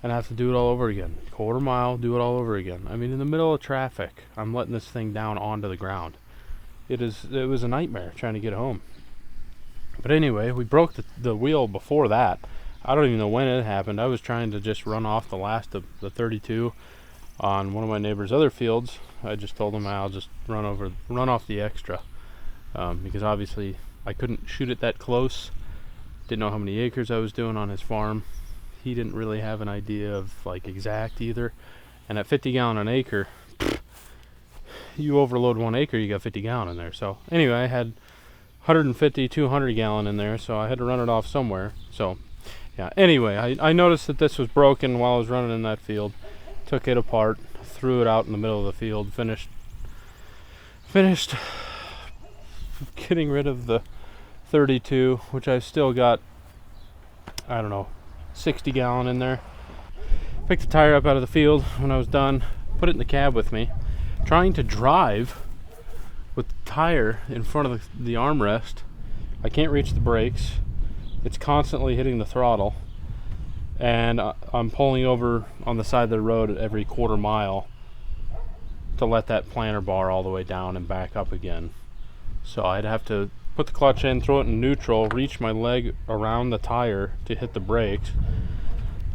A: and have to do it all over again. 1/4 mile, do it all over again. I mean, in the middle of traffic, I'm letting this thing down onto the ground. It was a nightmare trying to get home. But anyway, we broke the wheel before that. I don't even know when it happened. I was trying to just run off the last of the 32 on one of my neighbor's other fields. I just told him I'll just run off the extra, because obviously I couldn't shoot it that close. Didn't know how many acres I was doing on his farm. He didn't really have an idea of like exact either. And at 50 gallon an acre, you overload 1 acre, you got 50 gallon in there. So anyway, I had 150, 200 gallon in there, so I had to run it off somewhere. So yeah, anyway, I noticed that this was broken while I was running in that field. Took it apart, threw it out in the middle of the field, finished getting rid of the 32, which I've still got, I don't know, 60 gallon in there. Picked the tire up out of the field when I was done, put it in the cab with me, trying to drive with the tire in front of the armrest. I can't reach the brakes. It's constantly hitting the throttle, and I'm pulling over on the side of the road at every 1/4 mile to let that planter bar all the way down and back up again. So I'd have to put the clutch in, throw it in neutral, reach my leg around the tire to hit the brakes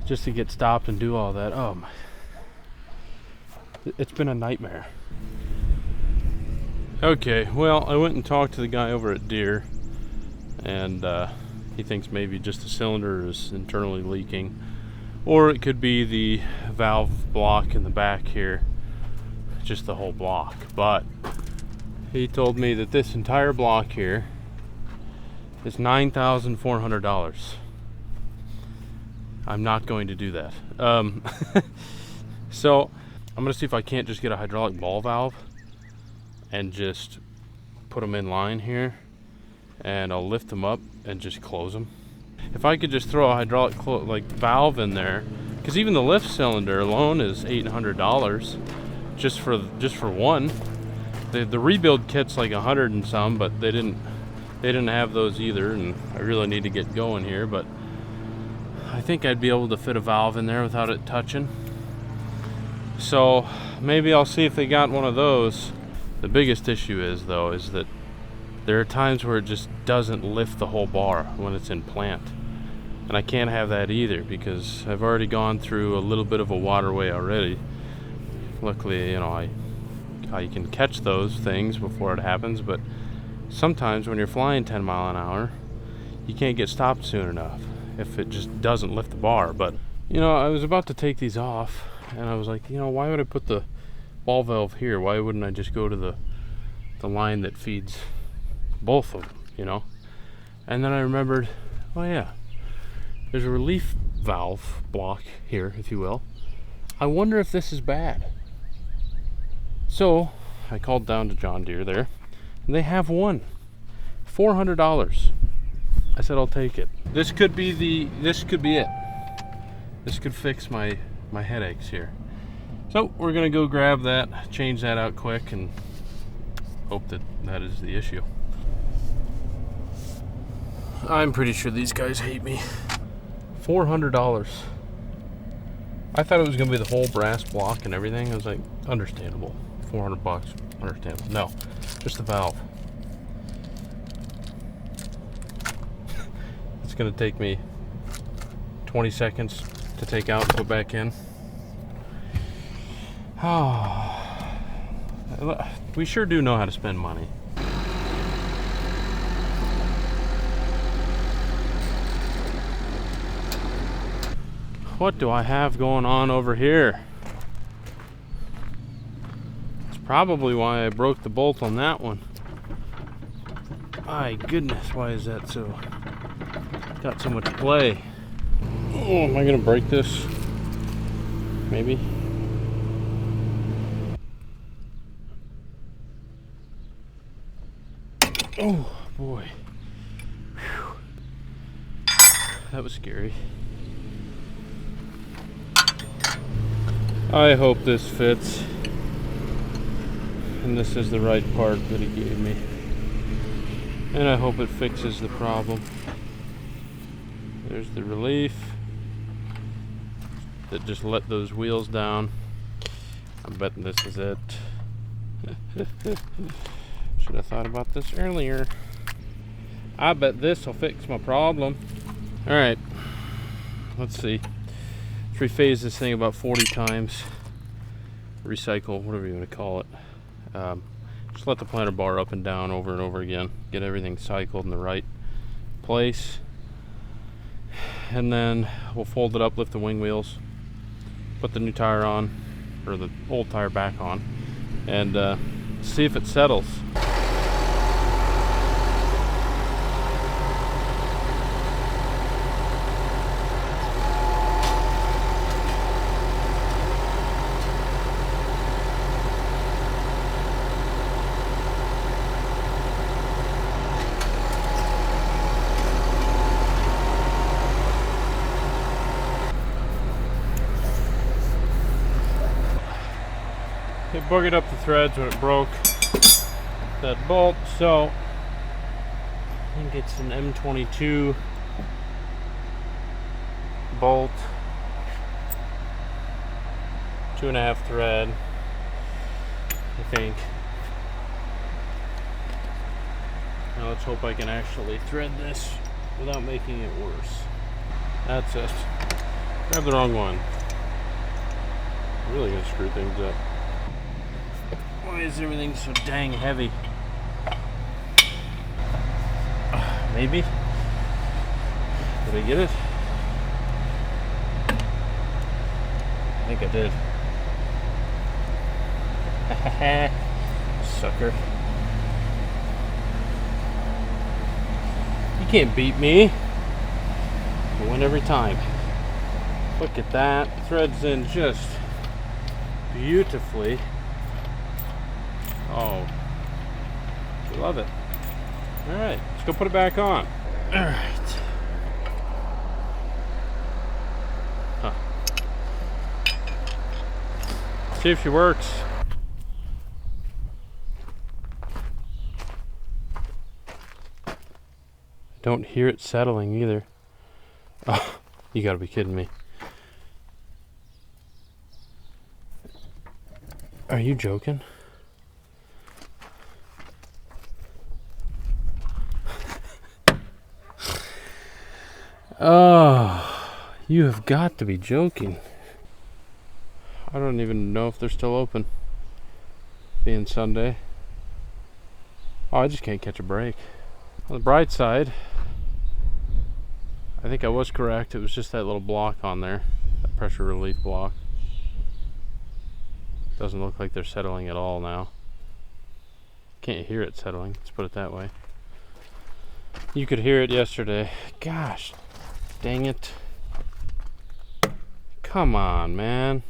A: just to get stopped and do all that. Oh my, it's been a nightmare. Okay, well, I went and talked to the guy over at Deere, and he thinks maybe just the cylinder is internally leaking, or it could be the valve block in the back here, just the whole block. But he told me that this entire block here is $9,400. I'm not going to do that. So I'm gonna see if I can't just get a hydraulic ball valve and just put them in line here, and I'll lift them up and just close them. If I could just throw a hydraulic valve in there, because even the lift cylinder alone is $800 just for one. The rebuild kit's like 100 and some, but they didn't have those either, and I really need to get going here. But I think I'd be able to fit a valve in there without it touching. So maybe I'll see if they got one of those. The biggest issue is that there are times where it just doesn't lift the whole bar when it's in plant. And I can't have that either, because I've already gone through a little bit of a waterway already. Luckily, you know, I can catch those things before it happens, but sometimes when you're flying 10 mile an hour, you can't get stopped soon enough if it just doesn't lift the bar. But, you know, I was about to take these off, and I was like, you know, why would I put the ball valve here, why wouldn't I just go to the line that feeds both of them, you know? And then I remembered, oh yeah, there's a relief valve block here, if you will. I wonder if this is bad. So I called down to John Deere there, and they have one. $400. I said I'll take it. This could be it. This could fix my headaches here. So we're gonna go grab that, change that out quick, and hope that is the issue. I'm pretty sure these guys hate me. $400. I thought it was gonna be the whole brass block and everything. I was like, understandable. 400 bucks, understandable. No, just the valve. It's gonna take me 20 seconds to take out and put back in. Oh, we sure do know how to spend money. What do I have going on over here? It's probably why I broke the bolt on that one. My goodness, why is that so? Got so much play. Oh, am I gonna break this? Maybe. Oh boy. Whew. That was scary. I hope this fits. And this is the right part that he gave me. And I hope it fixes the problem. There's the relief that just let those wheels down. I'm betting this is it. Should have thought about this earlier. I bet this will fix my problem. Alright, let's see. Three-phase this thing about 40 times. Recycle, whatever you want to call it. Just let the planter bar up and down over and over again. Get everything cycled in the right place. And then we'll fold it up, lift the wing wheels, put the new tire on, or the old tire back on, and see if it settles. It boogered up the threads when it broke that bolt, so I think it's an M22 bolt, 2.5 thread, I think. Now let's hope I can actually thread this without making it worse. That's it. Grab the wrong one. I'm really gonna screw things up. Why is everything so dang heavy? Maybe? Did I get it? I think I did. Sucker. You can't beat me. I win every time. Look at that. Threads in just beautifully. Oh, we love it. All right, let's go put it back on. All right. Huh. See if she works. I don't hear it settling either. Oh, you gotta be kidding me. Are you joking? Oh, you have got to be joking. I don't even know if they're still open. Being Sunday. Oh, I just can't catch a break. On the bright side, I think I was correct. It was just that little block on there. That pressure relief block. Doesn't look like they're settling at all now. Can't hear it settling, let's put it that way. You could hear it yesterday. Gosh, dang it. Come on, man.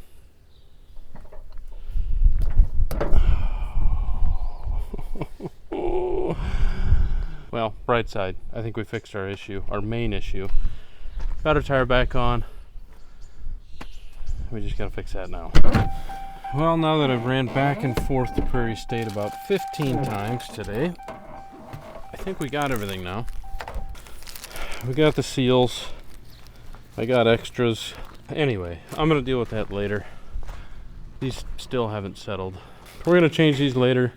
A: Well, bright side, I think we fixed our issue, our main issue. Got our tire back on. We just gotta fix that now. Well, now that I've ran back and forth to Prairie State about 15 times today, I think we got everything now. We got the seals. I got extras. Anyway, I'm gonna deal with that later. These still haven't settled. We're gonna change these later.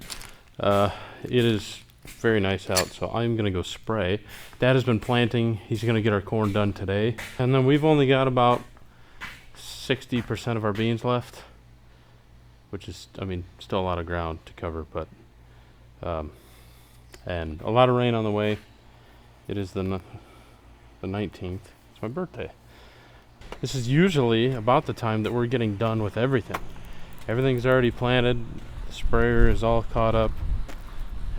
A: It is very nice out, so I'm gonna go spray. Dad has been planting. He's gonna get our corn done today. And then we've only got about 60% of our beans left, which is, I mean, still a lot of ground to cover, but and a lot of rain on the way. It is the 19th. It's my birthday. This is usually about the time that we're getting done with everything. Everything's already planted. The sprayer is all caught up,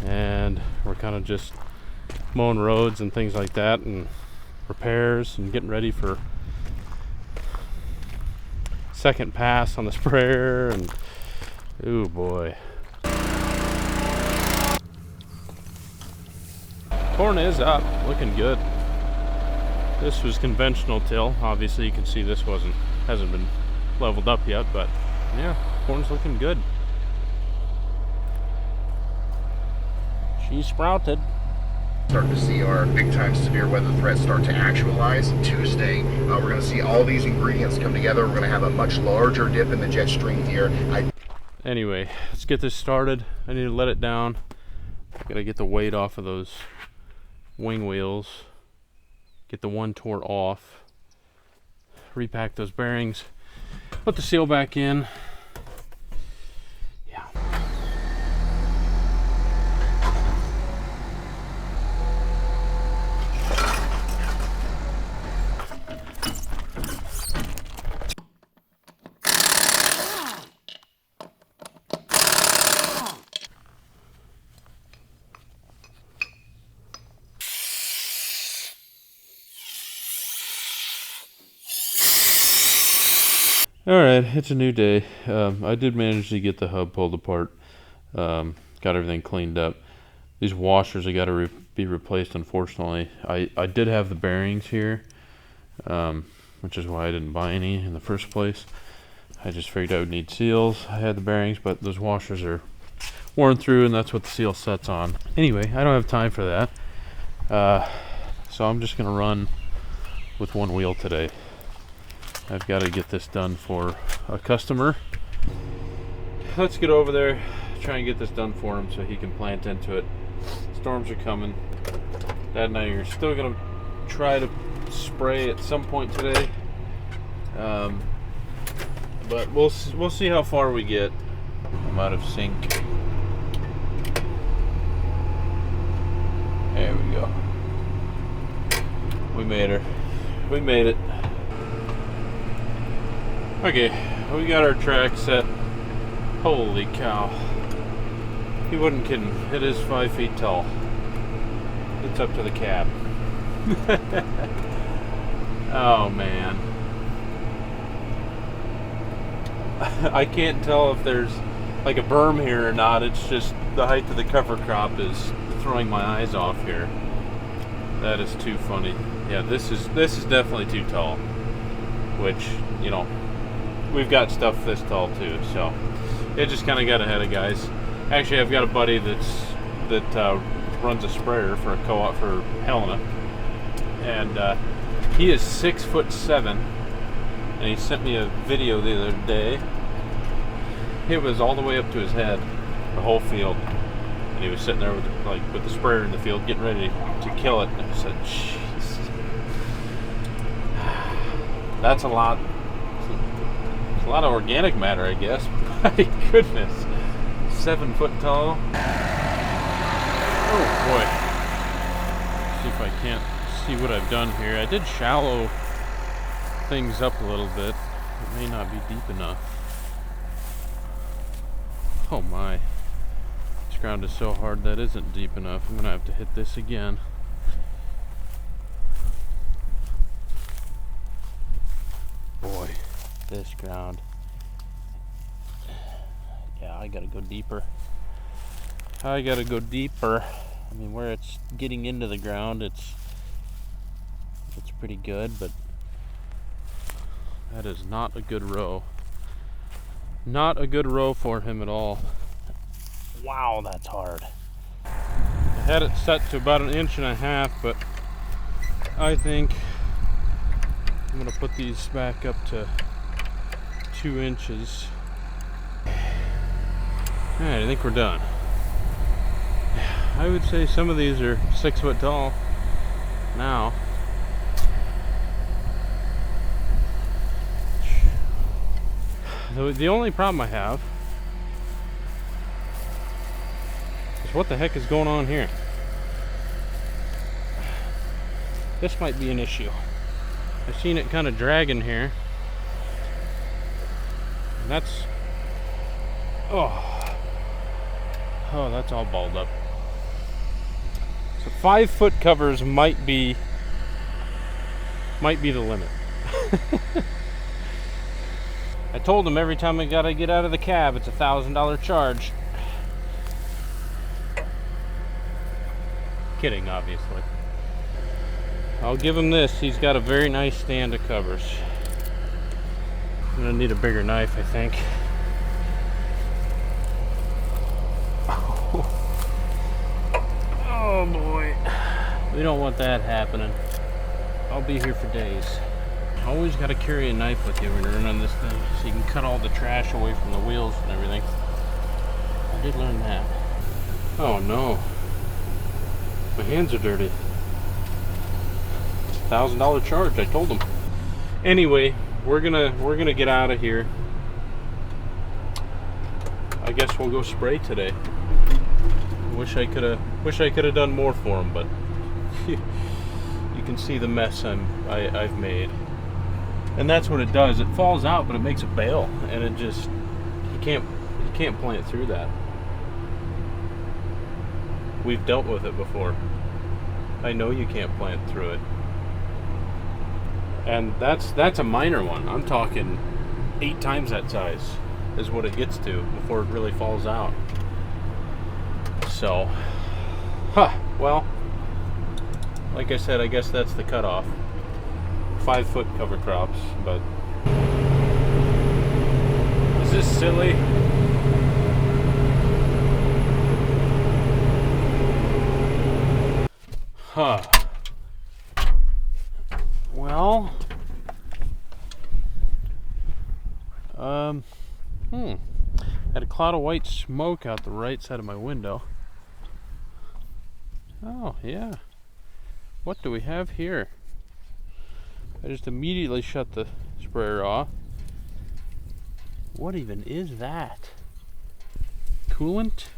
A: and we're kind of just mowing roads and things like that, and repairs, and getting ready for second pass on the sprayer. And oh boy, corn is up, looking good. This was conventional till. Obviously you can see this hasn't been leveled up yet, but yeah, corn's looking good. She sprouted.
C: Starting to see our big time severe weather threats start to actualize. Tuesday, we're going to see all these ingredients come together. We're going to have a much larger dip in the jet stream here.
A: Anyway, let's get this started. I need to let it down. Gotta get the weight off of those wing wheels. Get the one tore off. Repack those bearings. Put the seal back in. Yeah. Alright, it's a new day. I did manage to get the hub pulled apart. Got everything cleaned up. These washers have got to be replaced, unfortunately. I did have the bearings here, which is why I didn't buy any in the first place. I just figured I would need seals. I had the bearings, but those washers are worn through, and that's what the seal sets on. Anyway, I don't have time for that. So I'm just going to run with one wheel today. I've got to get this done for a customer. Let's get over there, try and get this done for him so he can plant into it. Storms are coming. Dad and I are still going to try to spray at some point today. But we'll see how far we get. I'm out of sync. There we go. We made her. We made it. Okay, we got our track set. Holy cow. He wasn't kidding. It is 5 feet tall. It's up to the cab. Oh man. I can't tell if there's like a berm here or not. It's just the height of the cover crop is throwing my eyes off here. That is too funny. Yeah, this is definitely too tall. Which, you know, we've got stuff this tall too, so it just kind of got ahead of guys. Actually, I've got a buddy that runs a sprayer for a co-op for Helena, and he is 6'7", and he sent me a video the other day. It was all the way up to his head, the whole field, and he was sitting there with the sprayer in the field, getting ready to kill it. And I said, "Jeez, that's a lot." A lot of organic matter, I guess. My goodness. 7 foot tall. Oh boy. See if I can't see what I've done here. I did shallow things up a little bit. It may not be deep enough. Oh my. This ground is so hard that isn't deep enough. I'm gonna have to hit this again. Boy, this ground. Yeah, I gotta go deeper. I gotta go deeper. I mean, where it's getting into the ground, it's pretty good, but that is not a good row. Not a good row for him at all. Wow, that's hard. I had it set to about 1.5 inches, but I think I'm gonna put these back up to 2 inches. Alright, I think we're done. I would say some of these are 6 foot tall now. The only problem I have is what the heck is going on here. This might be an issue. I've seen it kind of dragging here. And that's, oh, that's all balled up. So 5 foot covers might be the limit. I told him every time I gotta get out of the cab, it's $1,000 charge. Kidding, obviously. I'll give him this. He's got a very nice stand of covers. I'm gonna need a bigger knife, I think. Oh boy. We don't want that happening. I'll be here for days. Always got to carry a knife with you when you're running this thing, so you can cut all the trash away from the wheels and everything. I did learn that. Oh no, my hands are dirty. $1,000 charge, I told them. Anyway, we're gonna get out of here. I guess we'll go spray today. Wish I could have done more for him, but you can see the mess I've made. And that's what it does. It falls out, but it makes a bail, and it just you can't plant through that. We've dealt with it before. I know you can't plant through it. And that's a minor one. I'm talking 8 times that size is what it gets to before it really falls out. So, well, like I said, I guess that's the cutoff. 5 foot cover crops, but is this silly? Well, had a cloud of white smoke out the right side of my window. Oh yeah, what do we have here? I just immediately shut the sprayer off. What even is that? Coolant?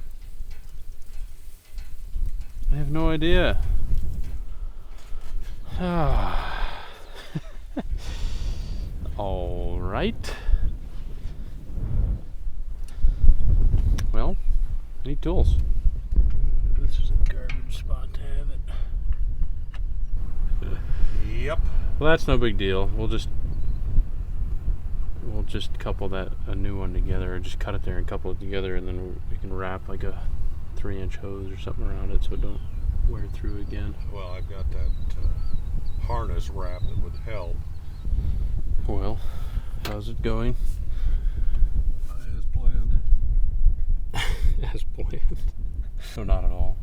A: I have no idea. All right. Well, I need tools. This is a garbage spot to have it.
B: Yep.
A: Well, that's no big deal. We'll just couple that a new one together, or just cut it there and couple it together, and then we can wrap like a 3-inch hose or something around it so it don't wear through again.
B: Well, I've got that harness wrap that would help.
A: Well, how's it going?
B: As planned.
A: As planned. No, not at all.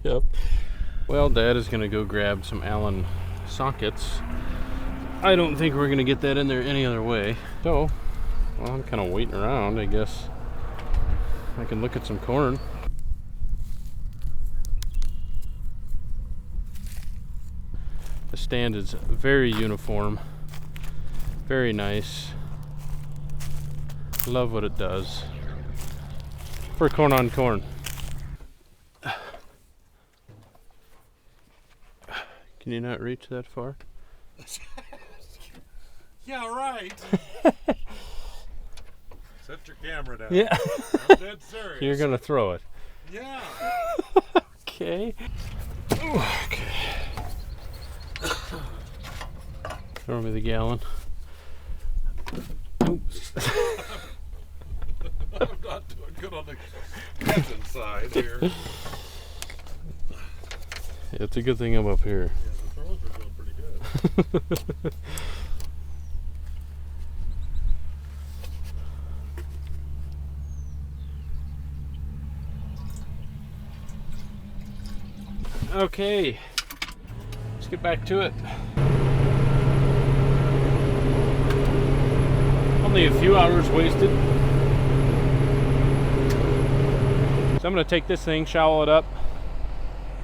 A: Yep. Well, Dad is gonna go grab some Allen sockets. I don't think we're gonna get that in there any other way. So, well, I'm kind of waiting around. I guess I can look at some corn. The stand is very uniform, very nice. Love what it does for corn on corn. Can you not reach that far?
B: Yeah, right. put your camera down.
A: Yeah.
B: I'm dead serious.
A: You're gonna throw it.
B: Yeah.
A: Okay. Okay. Throw me the gallon. Oops.
B: I'm not doing good on the kitchen side here.
A: It's a good thing I'm up here.
B: Yeah, the throws are doing pretty good.
A: Okay, let's get back to it. Only a few hours wasted. So I'm going to take this thing, shovel it up,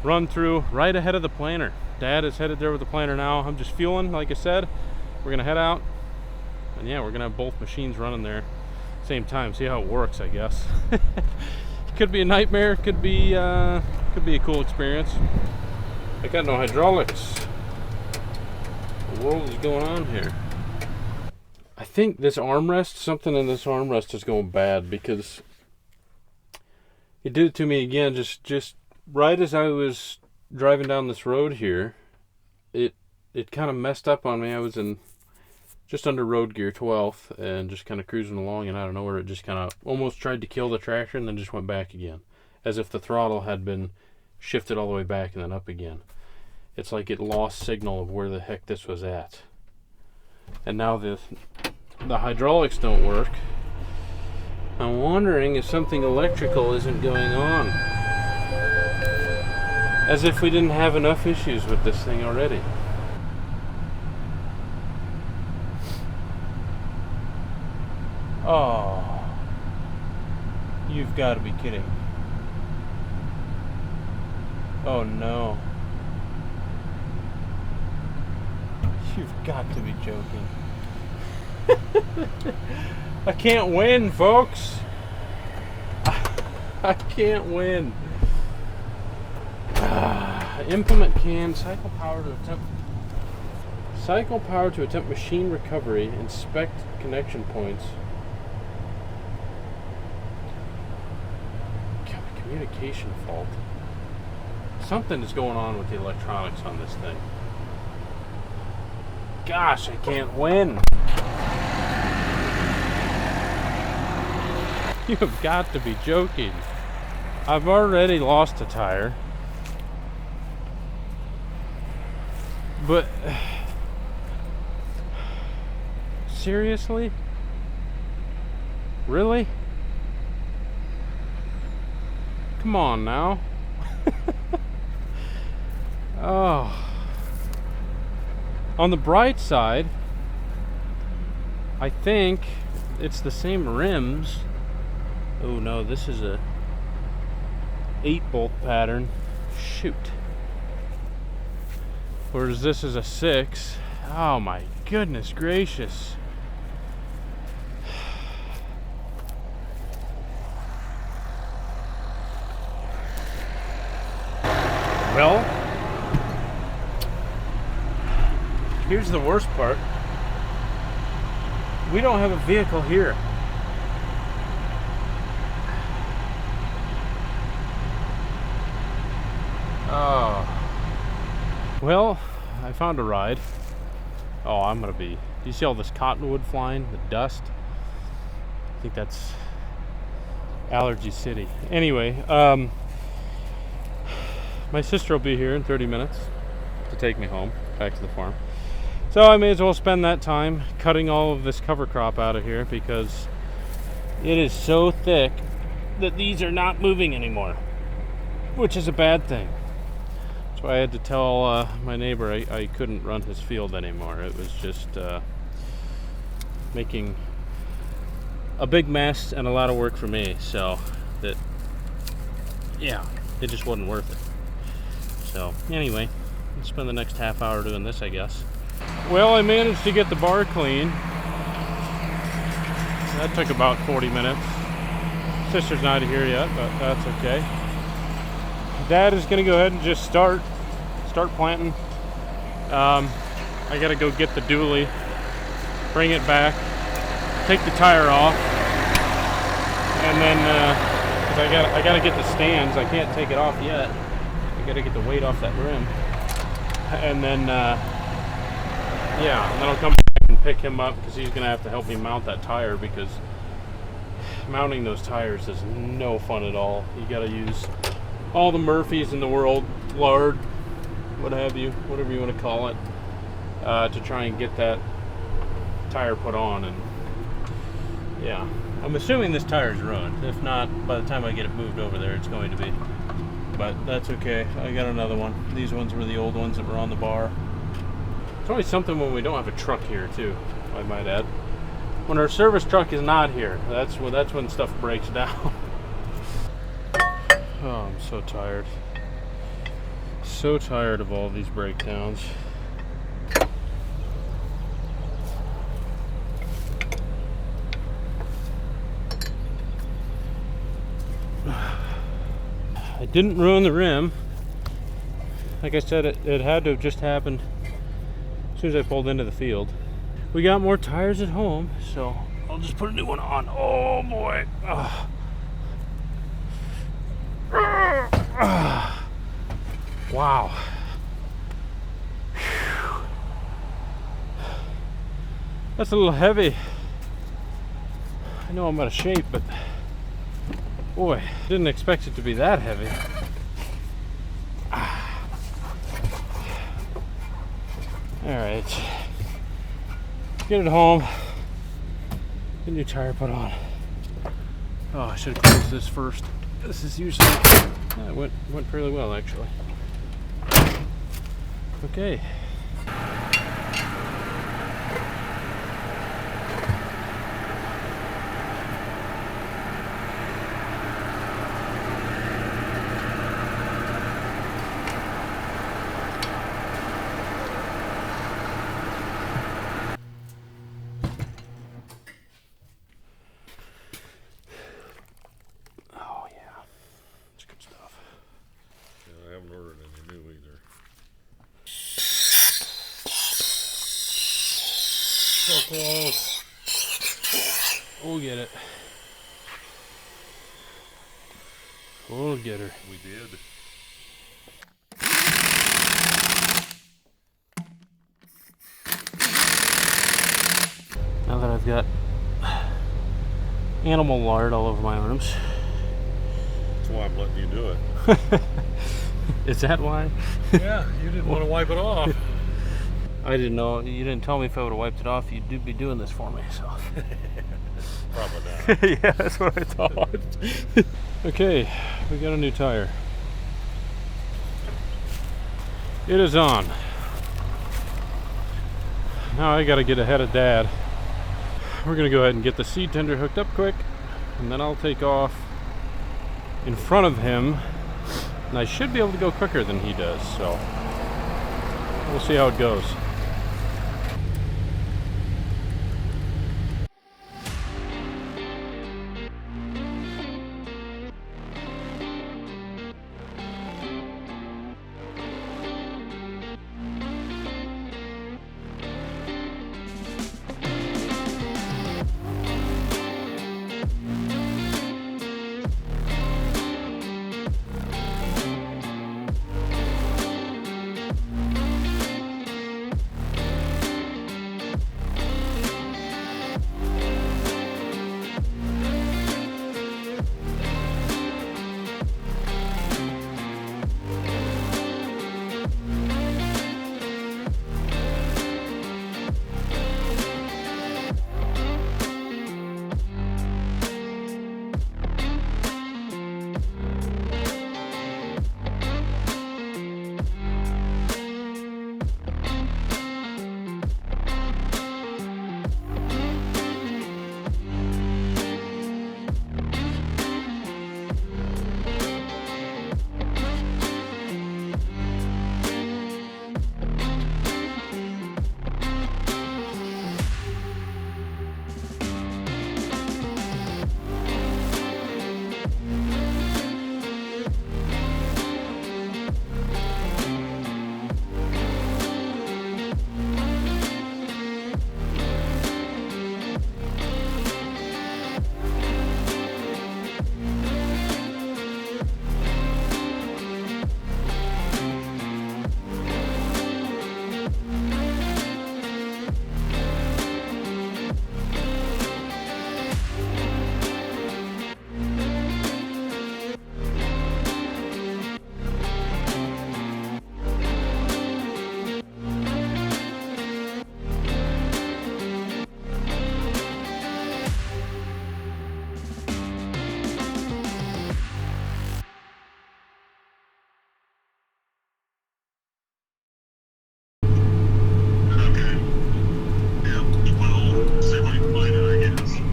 A: run through right ahead of the planter. Dad is headed there with the planter now. I'm just fueling, like I said. We're going to head out, and yeah, we're going to have both machines running there at the same time. See how it works, I guess. Could be a nightmare, could be a cool experience. I got no hydraulics. What the world is going on here? I think this armrest, something in this armrest is going bad, because it did it to me again just right as I was driving down this road here. It kind of messed up on me. I was in just under road gear 12th and just kind of cruising along, and out of nowhere it just kind of almost tried to kill the traction and then just went back again, as if the throttle had been shifted all the way back and then up again. It's like it lost signal of where the heck this was at. And now the hydraulics don't work. I'm wondering if something electrical isn't going on. As if we didn't have enough issues with this thing already. Oh, you've got to be kidding. Oh no. You've got to be joking. I can't win, folks. I can't win. Implement CAN, cycle power to attempt machine recovery, inspect connection points. God, communication fault. Something is going on with the electronics on this thing. Gosh, I can't win. You have got to be joking. I've already lost a tire. But seriously? Really? Come on now. Oh. On the bright side, I think it's the same rims. Oh no, this is a 8-bolt pattern. Shoot. Whereas this is a 6. Oh my goodness gracious. Well, here's the worst part. We don't have a vehicle here. Oh. Well, I found a ride. Oh, I'm gonna be... Do you see all this cottonwood flying? The dust? I think that's Allergy City. Anyway, my sister will be here in 30 minutes to take me home, back to the farm. So I may as well spend that time cutting all of this cover crop out of here, because it is so thick that these are not moving anymore, which is a bad thing. So I had to tell my neighbor I couldn't run his field anymore. It was just making a big mess and a lot of work for me. So that, yeah, it just wasn't worth it. So anyway, I'll spend the next half hour doing this, I guess. Well, I managed to get the bar clean. That took about 40 minutes. Sister's not here yet, but that's okay. Dad is gonna go ahead and just start planting. I gotta go get the dually, bring it back, take the tire off, And then, 'cause I gotta get the stands. I can't take it off yet. I gotta get the weight off that rim. And then, yeah, and then I'll come back and pick him up because he's gonna have to help me mount that tire, because mounting those tires is no fun at all. You gotta use all the Murphys in the world, lard, what have you, whatever you want to call it, to try and get that tire put on. And yeah, I'm assuming this tire is ruined. If not, by the time I get it moved over there, it's going to be. But that's okay. I got another one. These ones were the old ones that were on the bar. It's always something when we don't have a truck here too, I might add. When our service truck is not here, that's when stuff breaks down. Oh, I'm so tired. So tired of all these breakdowns. I didn't ruin the rim. Like I said, it had to have just happened as soon as I pulled into the field. We got more tires at home, so I'll just put a new one on. Oh boy. Wow. Whew. That's a little heavy. I know I'm out of shape, but boy, didn't expect it to be that heavy. All right, get it home, get a new tire put on. Oh, I should have closed this first. This is usually, yeah, it went fairly well actually. Okay. So close. We'll get it. We'll get her.
B: We did.
A: Now that I've got animal lard all over my arms.
B: That's why I'm letting you do it.
A: Is that why?
B: Yeah, you didn't want to wipe it off.
A: I didn't know. You didn't tell me if I would have wiped it off, you'd be doing this for me, so.
B: Probably not.
A: Yeah, that's what I thought. Okay, we got a new tire. It is on. Now I gotta get ahead of Dad. We're gonna go ahead and get the seed tender hooked up quick, and then I'll take off in front of him, and I should be able to go quicker than he does, so we'll see how it goes.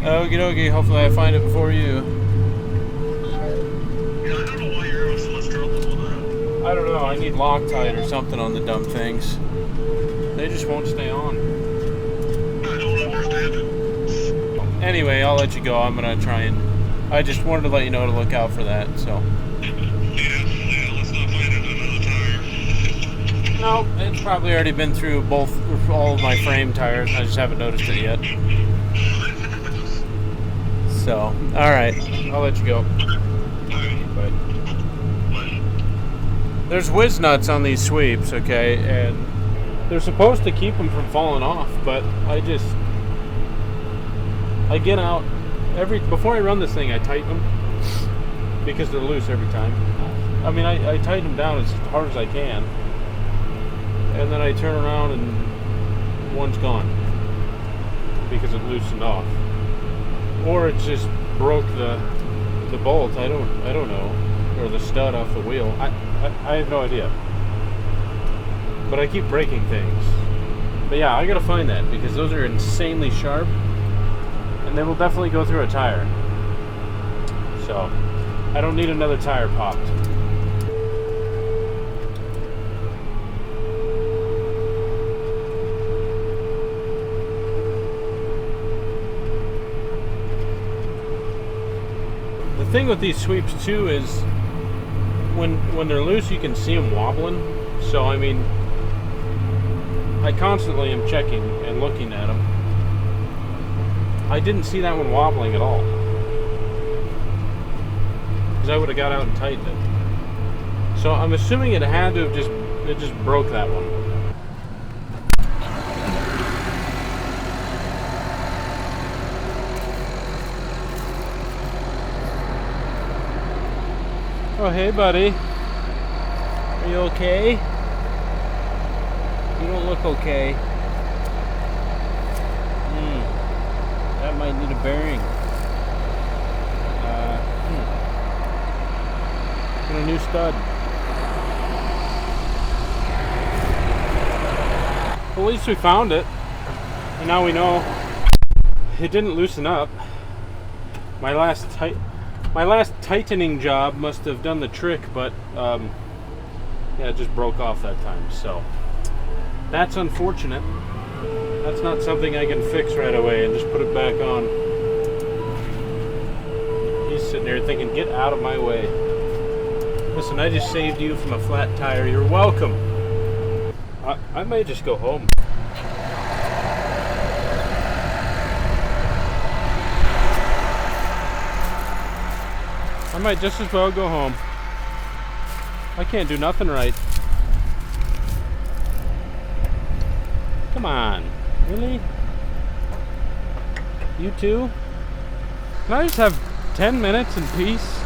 A: Okie dokie, hopefully I find it before you.
B: Yeah, I don't know why you're having so much trouble with that.
A: I don't know, I need Loctite or something on the dumb things. They just won't stay on.
B: I don't understand it.
A: Anyway, I'll let you go. I'm gonna try and... I just wanted to let you know to look out for that, so...
B: Yeah, let's not find it another tire.
A: No, it's probably already been through all of my frame tires. I just haven't noticed it yet. So, alright. I'll let you go. Bye. There's whiz nuts on these sweeps, okay? And they're supposed to keep them from falling off, but I get out before I run this thing, I tighten them because they're loose every time. I mean, I tighten them down as hard as I can, and then I turn around and one's gone because it loosened off, or it just broke the bolt. I don't know, or the stud off the wheel. I have no idea. But I keep breaking things. But yeah, I gotta find that because those are insanely sharp, and they will definitely go through a tire. So I don't need another tire popped. The thing with these sweeps too is when they're loose, you can see them wobbling. So I mean, I constantly am checking and looking at them. I didn't see that one wobbling at all, because I would have got out and tightened it. So I'm assuming it had to have just broke that one. Oh, hey, buddy. Are you okay? You don't look okay. That might need a bearing. Get a new stud. Well, at least we found it. And now we know it didn't loosen up. My last tightening job must have done the trick, but yeah, it just broke off that time. So that's unfortunate. That's not something I can fix right away and just put it back on. He's sitting there thinking, get out of my way. Listen, I just saved you from a flat tire. You're welcome. I might just go home. I might just as well go home. I can't do nothing right. Come on. Really? You too? Can I just have 10 minutes in peace?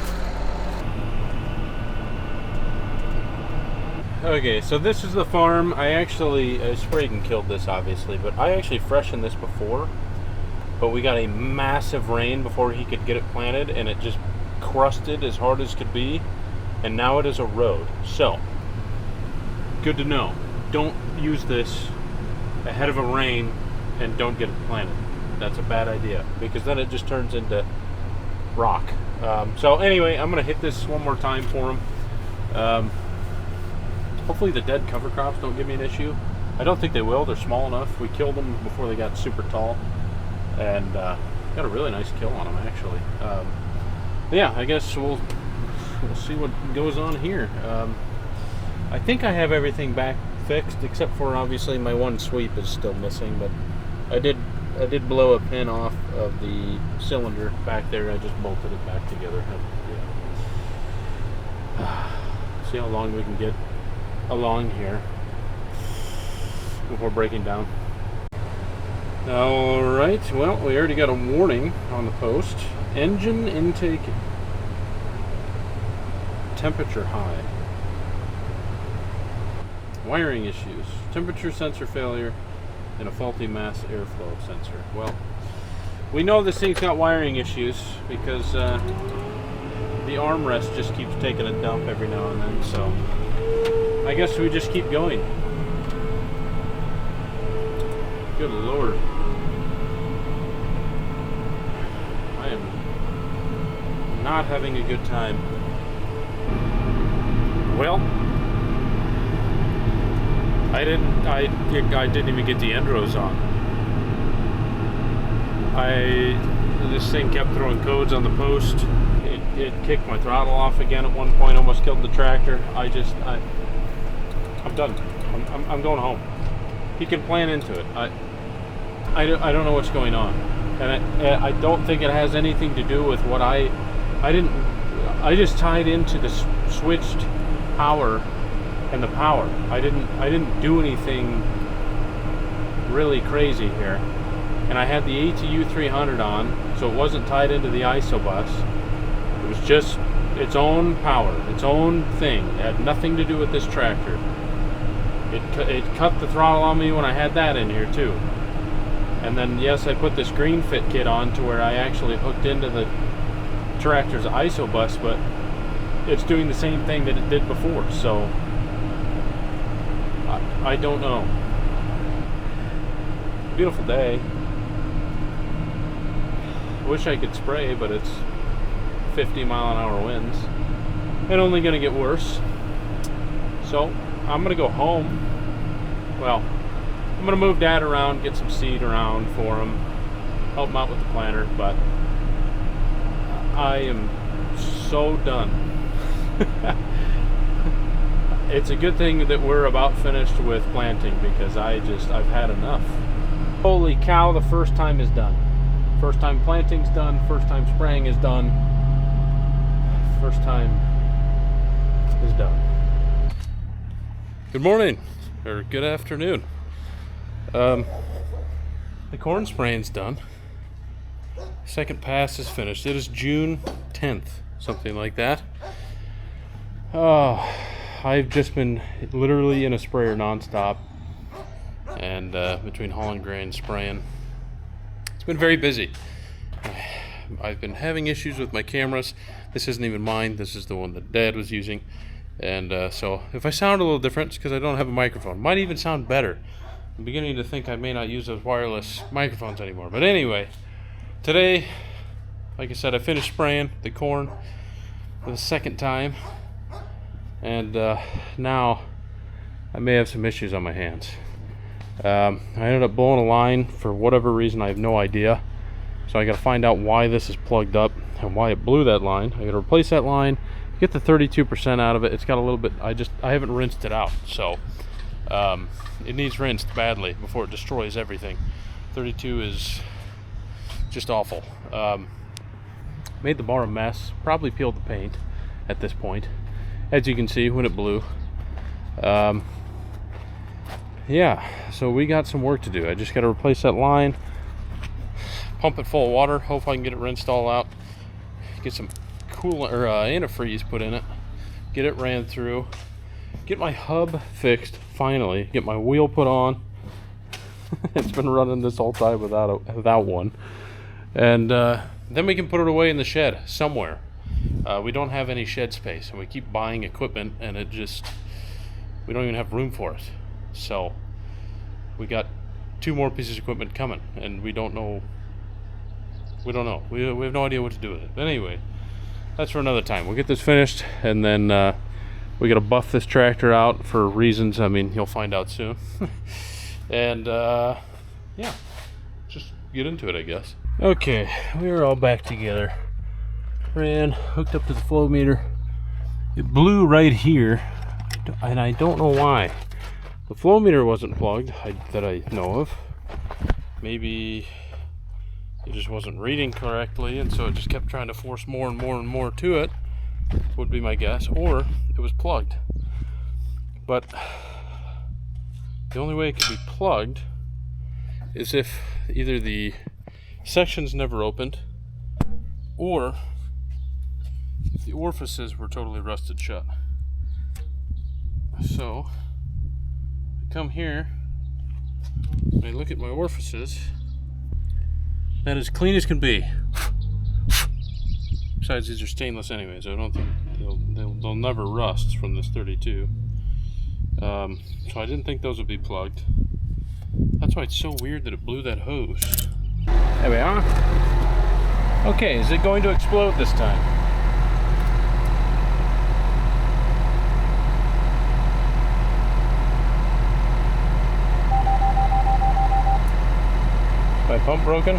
A: Okay, so this is the farm. I sprayed and killed this obviously, but I actually freshened this before. But we got a massive rain before he could get it planted, and it just crusted as hard as could be, and now it is a road. So, good to know. Don't use this ahead of a rain and don't get it planted. That's a bad idea, because then it just turns into rock. So anyway, I'm gonna hit this one more time for him. Hopefully the dead cover crops don't give me an issue. I don't think they will. They're small enough. We killed them before they got super tall, and got a really nice kill on them actually. Yeah, I guess we'll see what goes on here. I think I have everything back fixed, except for obviously my one sweep is still missing, but I did blow a pin off of the cylinder back there. I just bolted it back together. Yeah. See how long we can get along here before breaking down. Alright, well, we already got a warning on the post. Engine intake temperature high. Wiring issues. Temperature sensor failure and a faulty mass airflow sensor. Well, we know this thing's got wiring issues because the armrest just keeps taking a dump every now and then, so I guess we just keep going. Good Lord. not having a good time. Well, I didn't even get the endros on. This thing kept throwing codes on the post. It kicked my throttle off again at one point, almost killed the tractor. I'm done. I'm going home. He can plan into it. I don't know what's going on, and I don't think it has anything to do with what I just tied into the switched power and the power. I didn't do anything really crazy here, and I had the ATU 300 on, so it wasn't tied into the ISO bus. It was just its own power, its own thing. It had nothing to do with this tractor. It cut the throttle on me when I had that in here too. And then yes, I put this green fit kit on to where I actually hooked into the tractor's ISO bus, but it's doing the same thing that it did before, so I don't know. Beautiful day. Wish I could spray, but it's 50-mile-an-hour winds and only gonna get worse. So I'm gonna go home. Well, I'm gonna move Dad around, get some seed around for him, help him out with the planter, but I am so done. It's a good thing that we're about finished with planting, because I've had enough. Holy cow, the first time is done. First time planting's done, first time spraying is done. First time is done. Good morning, or good afternoon. The corn spraying's done. Second pass is finished. It is June 10th, something like that. Oh, I've just been literally in a sprayer nonstop, and between hauling grain, spraying, it's been very busy. I've been having issues with my cameras. This isn't even mine. This is the one that Dad was using. And so if I sound a little different, it's because I don't have a microphone. Might even sound better. I'm beginning to think I may not use those wireless microphones anymore. But anyway, today, like I said, I finished spraying the corn for the second time. And now I may have some issues on my hands. I ended up blowing a line for whatever reason. I have no idea. So I got to find out why this is plugged up and why it blew that line. I got to replace that line, get the 32% out of it. It's got a little bit, I haven't rinsed it out, so it needs rinsed badly before it destroys everything. 32 is just awful. Made the bar a mess, probably peeled the paint at this point, as you can see when it blew. Yeah, so we got some work to do. I just got to replace that line, pump it full of water, hope I can get it rinsed all out, get some coolant or antifreeze put in it, get it ran through, get my hub fixed finally, get my wheel put on. It's been running this whole time without one, and then we can put it away in the shed somewhere. We don't have any shed space, and we keep buying equipment, and we don't even have room for it. So we got 2 more pieces of equipment coming, and we don't know. We have no idea what to do with it. But anyway, that's for another time. We'll get this finished, and then we got to buff this tractor out for reasons. I mean, you'll find out soon. And yeah, just get into it, I guess. Okay, we are all back together. Ran, hooked up to the flow meter. It blew right here, and I don't know why. The flow meter wasn't plugged that I know of. Maybe it just wasn't reading correctly, and so it just kept trying to force more and more and more to it, would be my guess. Or it was plugged. But the only way it could be plugged is if either the sections never opened, or if the orifices were totally rusted shut. So I come here and I look at my orifices. That is clean as can be. Besides, these are stainless anyways. I don't think they'll never rust from this 32. So I didn't think those would be plugged. That's why it's so weird that it blew that hose. There we are. Okay, is it going to explode this time? My pump broken?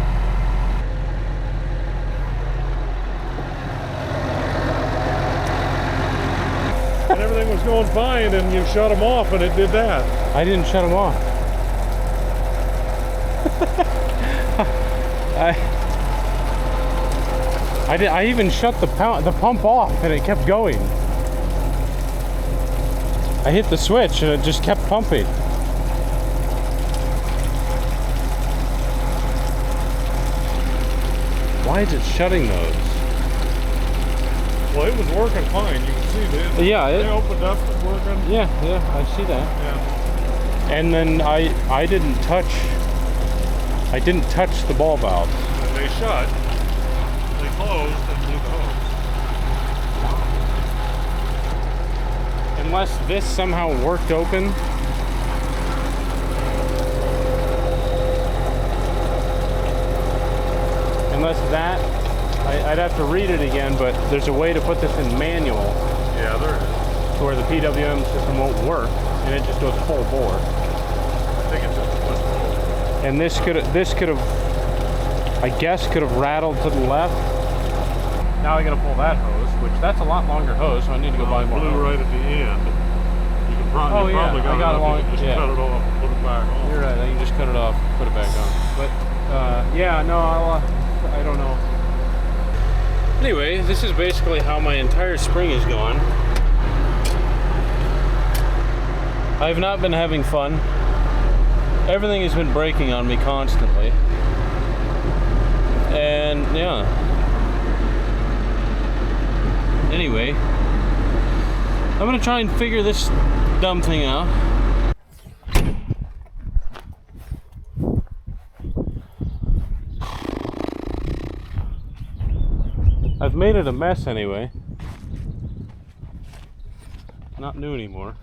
B: And everything was going fine, and you shut them off, and it did that.
A: I didn't shut them off. I even shut the pump off, and it kept going. I hit the switch, and it just kept pumping. Why is it shutting those?
B: Well, it was working fine. You can see that.
A: Yeah,
B: They opened up, it's working.
A: yeah, I see that.
B: Yeah.
A: And then I didn't touch the ball valves.
B: And they shut. They closed and blew the hose.
A: Unless this somehow worked open. Unless that, I'd have to read it again, but there's a way to put this in manual
B: Yeah, there is.
A: to where the PWM system won't work, and it just goes full bore.
B: I think it's just a push hose.
A: And this could have, I guess, could have rattled to the left. Now I gotta pull that hose, which that's a lot longer hose, so I need to go buy more.
B: Blew
A: hose.
B: right at the end. You can
A: Oh,
B: you
A: yeah,
B: probably
A: I
B: got
A: got
B: enough.
A: along-
B: You can just
A: yeah.
B: cut it off and put it back on.
A: You're right. I can just cut it off, put it back on. But yeah, no, I don't know. Anyway, this is basically how my entire spring is gone. I've not been having fun. Everything has been breaking on me constantly. And yeah. Anyway, I'm gonna try and figure this dumb thing out. I've made it a mess anyway. Not new anymore.